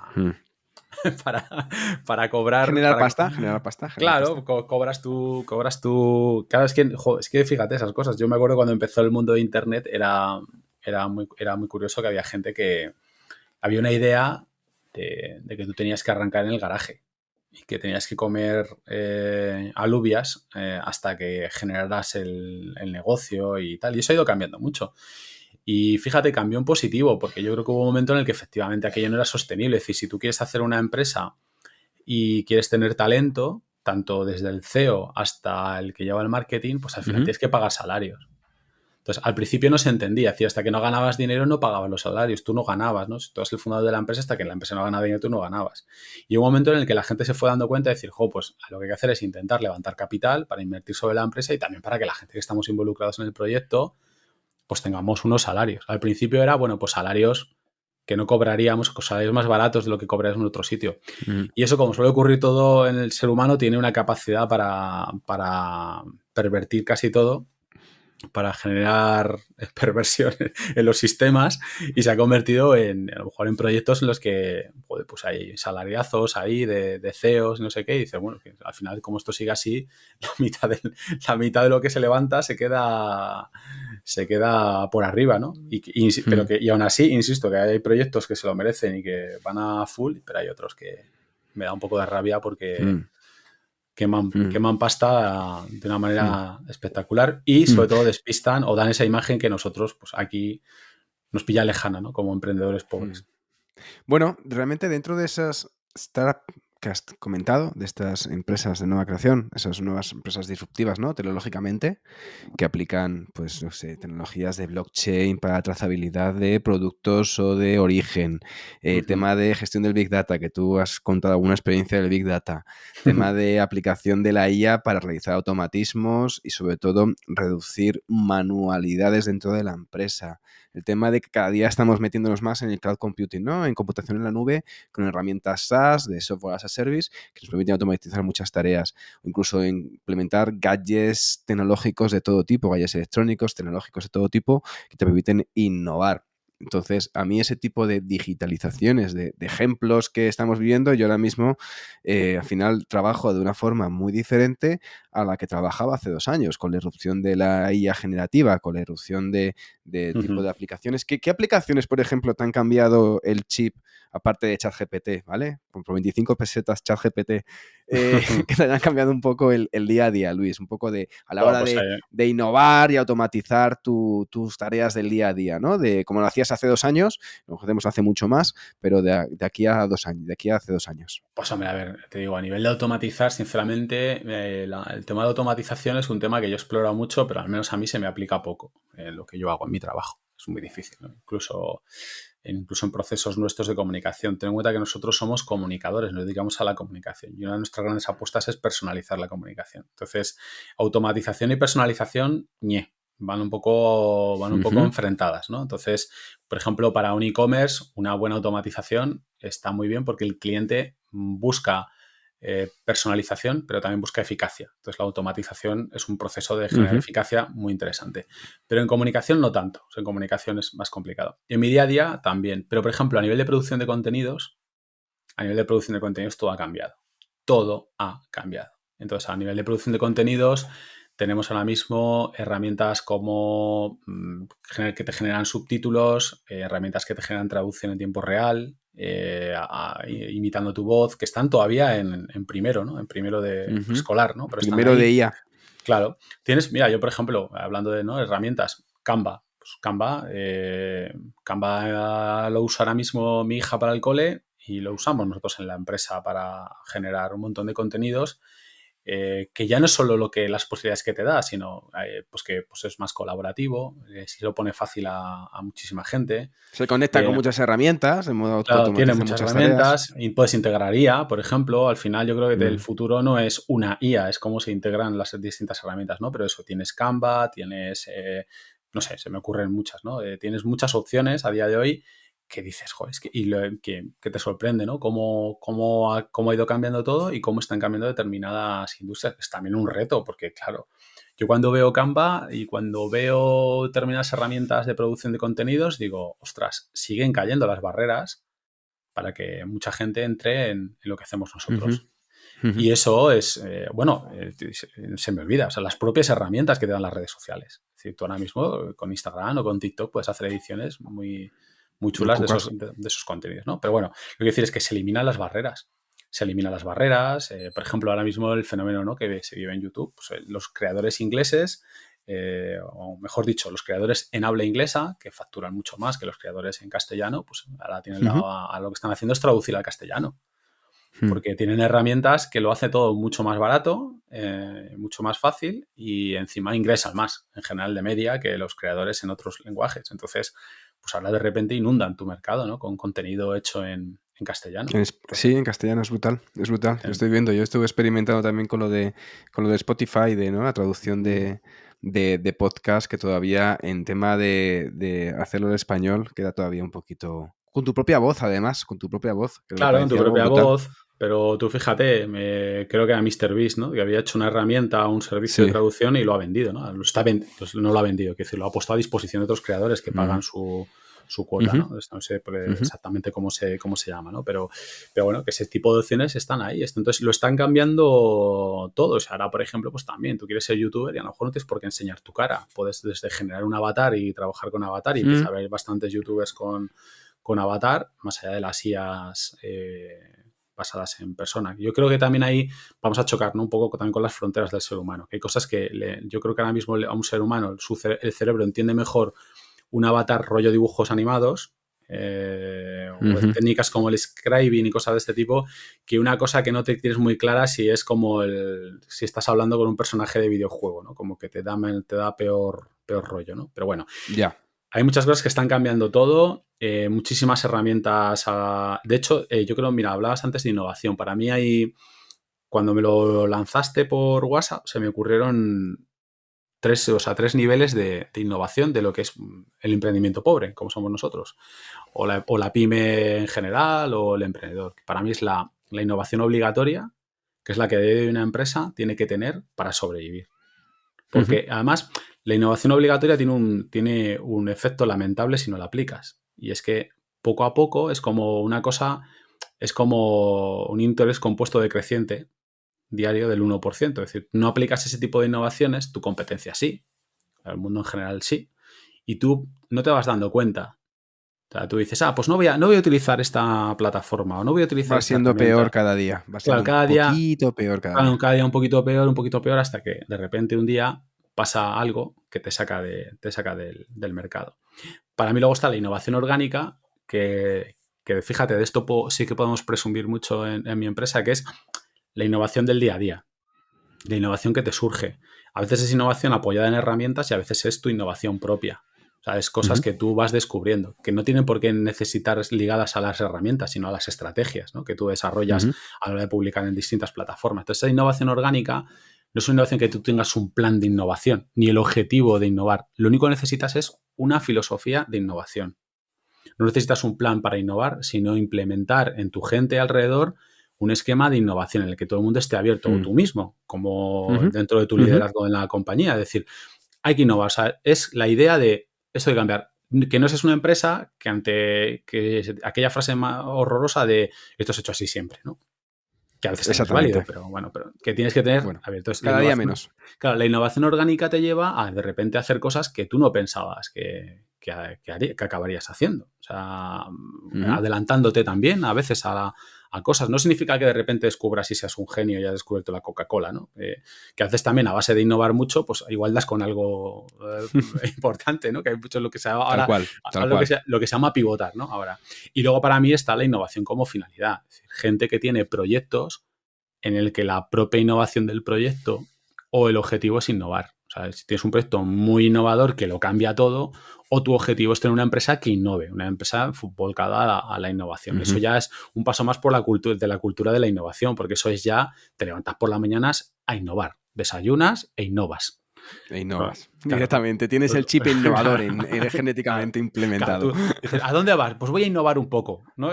cobrar. Generar pasta. Claro, cobras tú. Claro, es que fíjate esas cosas. Yo me acuerdo cuando empezó el mundo de internet, era muy curioso que había gente que había una idea de que tú tenías que arrancar en el garaje y que tenías que comer alubias hasta que generaras el negocio y tal. Y eso ha ido cambiando mucho. Y fíjate, cambió en positivo, porque yo creo que hubo un momento en el que efectivamente aquello no era sostenible. Es decir, si tú quieres hacer una empresa y quieres tener talento, tanto desde el CEO hasta el que lleva el marketing, pues al final tienes que pagar salarios. Entonces, al principio no se entendía, es decir, hasta que no ganabas dinero no pagabas los salarios, tú no ganabas, ¿no? Si tú eres el fundador de la empresa, hasta que la empresa no ganaba dinero, tú no ganabas. Y hubo un momento en el que la gente se fue dando cuenta de decir, pues lo que hay que hacer es intentar levantar capital para invertir sobre la empresa y también para que la gente que estamos involucrados en el proyecto, pues tengamos unos salarios. Al principio era, bueno, pues salarios que no cobraríamos, salarios más baratos de lo que cobraríamos en otro sitio. Y eso, como suele ocurrir todo en el ser humano, tiene una capacidad para pervertir casi todo, para generar perversiones en los sistemas, y se ha convertido a lo mejor en proyectos en los que pues hay salariazos ahí de CEOs y no sé qué, y dice, bueno, que al final, como esto sigue así, la mitad de lo que se levanta se queda por arriba, ¿no? Y aún así, insisto, que hay proyectos que se lo merecen y que van a full, pero hay otros que me da un poco de rabia porque queman pasta de una manera espectacular y sobre todo despistan o dan esa imagen que nosotros pues aquí nos pilla lejana, ¿no? Como emprendedores pobres. Bueno, realmente dentro de esas startups que has comentado, de estas empresas de nueva creación, esas nuevas empresas disruptivas, ¿no? Tecnológicamente, que aplican, pues, no sé, tecnologías de blockchain para trazabilidad de productos o de origen, tema de gestión del Big Data, que tú has contado alguna experiencia del Big Data, tema de aplicación de la IA para realizar automatismos y, sobre todo, reducir manualidades dentro de la empresa. El tema de que cada día estamos metiéndonos más en el cloud computing, ¿no? En computación en la nube, con herramientas SaaS, de software as a Service que nos permiten automatizar muchas tareas o incluso implementar gadgets tecnológicos de todo tipo, gadgets electrónicos, tecnológicos de todo tipo que te permiten innovar. Entonces, a mí ese tipo de digitalizaciones, de ejemplos que estamos viviendo, yo ahora mismo al final trabajo de una forma muy diferente a la que trabajaba hace 2 años, con la irrupción de la IA generativa, con la irrupción de tipo Ujú. de aplicaciones. ¿Qué aplicaciones, por ejemplo, te han cambiado el chip, aparte de ChatGPT, ¿vale? Por 25 pesetas ChatGPT, que te han cambiado un poco el día a día, Luis, un poco a la Bueno, hora pues de innovar y automatizar tus tareas del día a día, ¿no? De como lo hacías hace 2 años, lo hacemos hace mucho más, pero de aquí a 2 años, de aquí a hace 2 años. Pues hombre, a ver, te digo, a nivel de automatizar, sinceramente, el tema de automatización es un tema que yo he explorado mucho, pero al menos a mí se me aplica poco en lo que yo hago en mi trabajo. Es muy difícil, ¿no? Incluso en procesos nuestros de comunicación. Ten en cuenta que nosotros somos comunicadores, nos dedicamos a la comunicación y una de nuestras grandes apuestas es personalizar la comunicación. Entonces, automatización y personalización, van un poco Ujú. enfrentadas, ¿no? Entonces, por ejemplo, para un e-commerce, una buena automatización está muy bien porque el cliente busca personalización, pero también busca eficacia. Entonces, la automatización es un proceso de generar Ujú. eficacia muy interesante. Pero en comunicación no tanto. O sea, en comunicación es más complicado. Y en mi día a día también. Pero, por ejemplo, a nivel de producción de contenidos todo ha cambiado. Todo ha cambiado. Entonces, a nivel de producción de contenidos, tenemos ahora mismo herramientas como que te generan subtítulos, herramientas que te generan traducción en tiempo real, imitando tu voz, que están todavía en primero, ¿no? En primero de Ujú. escolar, ¿no? Pero están Primero de ahí. IA. Claro. Mira, yo por ejemplo, hablando de, ¿no?, herramientas, Canva. Pues Canva lo usa ahora mismo mi hija para el cole y lo usamos nosotros en la empresa para generar un montón de contenidos que ya no es solo las posibilidades que te da, sino pues que pues es más colaborativo, sí lo pone fácil a muchísima gente. Se conecta con Eh, muchas herramientas, de modo que Claro, tiene automatiza muchas muchas tareas. herramientas y puedes integrar IA, por ejemplo. Al final yo creo que el Mm. futuro no es una IA, es cómo se integran las distintas herramientas, ¿no? Pero eso, tienes Canva, no sé, se me ocurren muchas, ¿no? Tienes muchas opciones a día de hoy que dices, joder, que te sorprende, ¿no? Cómo ha ido cambiando todo y cómo están cambiando determinadas industrias. Es también un reto, porque claro, yo cuando veo Canva y cuando veo determinadas herramientas de producción de contenidos, digo, ostras, siguen cayendo las barreras para que mucha gente entre en lo que hacemos Ujú. nosotros. Ujú. Y eso es, se me olvida, o sea, las propias herramientas que te dan las redes sociales. Es decir, tú ahora mismo con Instagram o con TikTok puedes hacer ediciones muy, muy Muy chulas de cucas. esos contenidos, ¿no? Pero bueno, lo que quiero decir es que se eliminan las barreras. Se eliminan las barreras. Por ejemplo, ahora mismo el fenómeno, ¿no?, que se vive en YouTube, pues, los creadores ingleses, o mejor dicho, los creadores en habla inglesa, que facturan mucho más que los creadores en castellano, pues ahora Ujú. lo que están haciendo es traducir al castellano Mm. porque tienen herramientas que lo hace todo mucho más barato, mucho más fácil y encima ingresan más en general de media que los creadores en otros lenguajes. Entonces, pues ahora de repente inundan tu mercado, ¿no?, con contenido hecho en castellano. Sí, Entonces, en castellano es brutal, es brutal. Yo eh, estoy viendo, yo estuve experimentando también con lo de Spotify, ¿no? La traducción mm, de podcast, que todavía en tema de hacerlo en español queda todavía un poquito. Con tu propia voz, además, con tu propia voz, que me claro, en tu parecía algo propia brutal. voz, pero tú fíjate, creo que era MrBeast, ¿no?, que había hecho una herramienta, un servicio de Sí. traducción y lo ha vendido, ¿no? No lo ha vendido, quiero decir, lo ha puesto a disposición de otros creadores que pagan Mm. su cuota, Ujú. ¿no? No sé Ujú. exactamente cómo se llama, ¿no? Pero bueno, que ese tipo de opciones están ahí. Entonces lo están cambiando todo. O sea, ahora, por ejemplo, pues también tú quieres ser youtuber y a lo mejor no tienes por qué enseñar tu cara. Puedes desde generar un avatar y trabajar con avatar y empieza Mm. a haber bastantes youtubers con avatar, más allá de las IAs basadas en persona. Yo creo que también ahí vamos a chocar, ¿no?, un poco también con las fronteras del ser humano. Hay cosas que yo creo que ahora mismo a un ser humano el cerebro entiende mejor un avatar rollo dibujos animados o Ujú. técnicas como el scribing y cosas de este tipo, que una cosa que no te tienes muy clara si es como si estás hablando con un personaje de videojuego, ¿no? Como que te da peor rollo, ¿no? Pero bueno, Ya. hay muchas cosas que están cambiando todo, muchísimas herramientas. De hecho, yo creo, mira, hablabas antes de innovación. Para mí cuando me lo lanzaste por WhatsApp, se me ocurrieron tres niveles de innovación de lo que es el emprendimiento pobre, como somos nosotros, o la pyme en general, o el emprendedor. Para mí es la innovación obligatoria, que es la que una empresa tiene que tener para sobrevivir. Porque además la innovación obligatoria tiene un efecto lamentable si no la aplicas. Y es que poco a poco es como un interés compuesto decreciente diario del 1%. Es decir, no aplicas ese tipo de innovaciones, tu competencia sí, el mundo en general sí, y tú no te vas dando cuenta. O sea, tú dices, pues no voy a utilizar esta plataforma o no voy a utilizar Va esta siendo herramienta. peor cada día. Va siendo Claro, un poquito peor cada día. Cada día un poquito peor, hasta que de repente un día pasa algo que te saca del mercado. Para mí luego está la innovación orgánica, que fíjate, de esto sí que podemos presumir mucho en mi empresa, que es la innovación del día a día, la innovación que te surge. A veces es innovación apoyada en herramientas y a veces es tu innovación propia. O sea, es cosas que tú vas descubriendo, que no tienen por qué necesitar ligadas a las herramientas, sino a las estrategias, ¿no?, que tú desarrollas a la hora de publicar en distintas plataformas. Entonces, esa innovación orgánica no es una innovación que tú tengas un plan de innovación, ni el objetivo de innovar. Lo único que necesitas es una filosofía de innovación. No necesitas un plan para innovar, sino implementar en tu gente alrededor un esquema de innovación en el que todo el mundo esté abierto, o tú mismo, como dentro de tu liderazgo en la compañía. Es decir, hay que innovar. O sea, es la idea de esto de cambiar. Que no seas una empresa que ante aquella frase horrorosa de esto se ha hecho así siempre, ¿no? Que a veces es válido, pero bueno, pero que tienes que tener abierto. Cada día menos. Claro, la innovación orgánica te lleva a de repente hacer cosas que tú no pensabas que acabarías haciendo. O sea, adelantándote también a veces a cosas. No significa que de repente descubras y seas un genio y hayas descubierto la Coca-Cola, ¿no? Que haces también a base de innovar mucho, pues igual das con algo importante, ¿no? Que hay mucho lo que se llama ahora, lo que se llama pivotar, ¿no? Ahora. Y luego para mí está la innovación como finalidad. Es decir, gente que tiene proyectos en el que la propia innovación del proyecto o el objetivo es innovar. O sea, si tienes un proyecto muy innovador que lo cambia todo, o tu objetivo es tener una empresa que innove, una empresa volcada a la innovación. Eso ya es un paso más por la cultura de la innovación, porque eso es ya, te levantas por las mañanas a innovar, desayunas e innovas. E innovas. Claro. Directamente. Tienes el chip innovador genéticamente implementado. Claro, tú dices, ¿a dónde vas? Pues voy a innovar un poco, ¿no?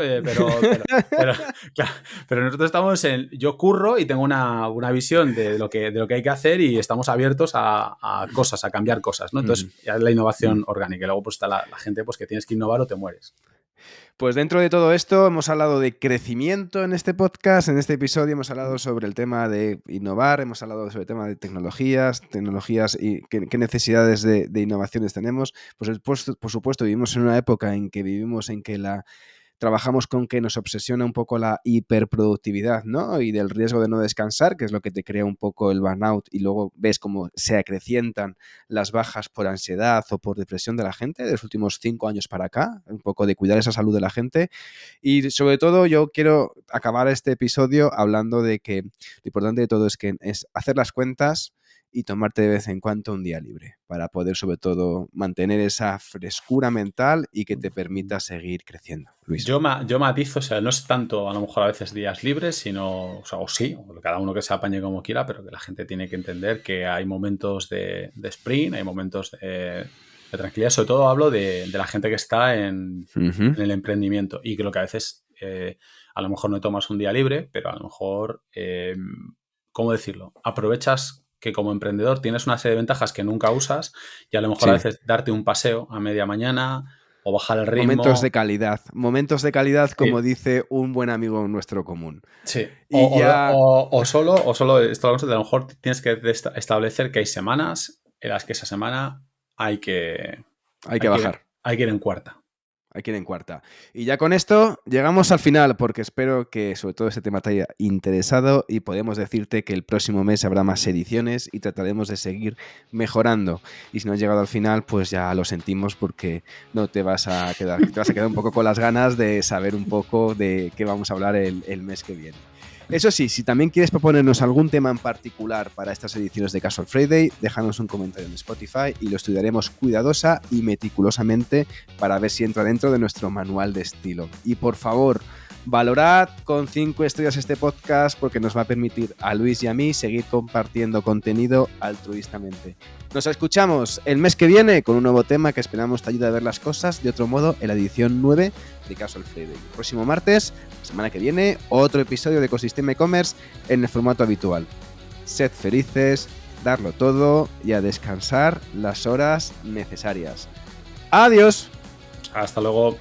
Pero nosotros estamos yo curro y tengo una visión de lo que hay que hacer y estamos abiertos a cosas, a cambiar cosas, ¿no? Entonces, ya es la innovación orgánica. Y luego pues está la gente pues que tienes que innovar o te mueres. Pues dentro de todo esto hemos hablado de crecimiento en este podcast, en este episodio hemos hablado sobre el tema de innovar, hemos hablado sobre el tema de tecnologías y qué necesidades de innovaciones tenemos. Pues por supuesto vivimos en una época en que trabajamos con que nos obsesiona un poco la hiperproductividad, ¿no? Y del riesgo de no descansar, que es lo que te crea un poco el burnout, y luego ves cómo se acrecientan las bajas por ansiedad o por depresión de la gente de los últimos 5 años para acá, un poco de cuidar esa salud de la gente. Y sobre todo yo quiero acabar este episodio hablando de que lo importante de todo es hacer las cuentas y tomarte de vez en cuando un día libre para poder sobre todo mantener esa frescura mental y que te permita seguir creciendo. Luis. Yo matizo, o sea, no es tanto a lo mejor a veces días libres, sino, cada uno que se apañe como quiera, pero que la gente tiene que entender que hay momentos de sprint, hay momentos de tranquilidad. Sobre todo hablo de la gente que está en el emprendimiento y que lo que a veces a lo mejor no tomas un día libre, pero a lo mejor, ¿cómo decirlo? Aprovechas que como emprendedor tienes una serie de ventajas que nunca usas y a lo mejor a veces darte un paseo a media mañana o bajar el ritmo. Momentos de calidad, como dice un buen amigo nuestro común. Sí, o solo, esto a lo mejor tienes que establecer que hay semanas en las que esa semana hay que bajar. Hay que ir en cuarta. Hay que ir en cuarta. Y ya con esto llegamos al final, porque espero que sobre todo este tema te haya interesado y podemos decirte que el próximo mes habrá más ediciones y trataremos de seguir mejorando. Y si no has llegado al final, pues ya lo sentimos porque no te vas a quedar un poco con las ganas de saber un poco de qué vamos a hablar el mes que viene. Eso sí, si también quieres proponernos algún tema en particular para estas ediciones de Casual Friday, déjanos un comentario en Spotify y lo estudiaremos cuidadosa y meticulosamente para ver si entra dentro de nuestro manual de estilo. Y por favor, Valorad con 5 estrellas este podcast porque nos va a permitir a Luis y a mí seguir compartiendo contenido altruistamente. Nos escuchamos el mes que viene con un nuevo tema que esperamos te ayude a ver las cosas de otro modo en la edición 9 de Casual Friday. El próximo martes, la semana que viene, otro episodio de Ecosistema e-commerce en el formato habitual. Sed felices, darlo todo y a descansar las horas necesarias. ¡Adiós! Hasta luego.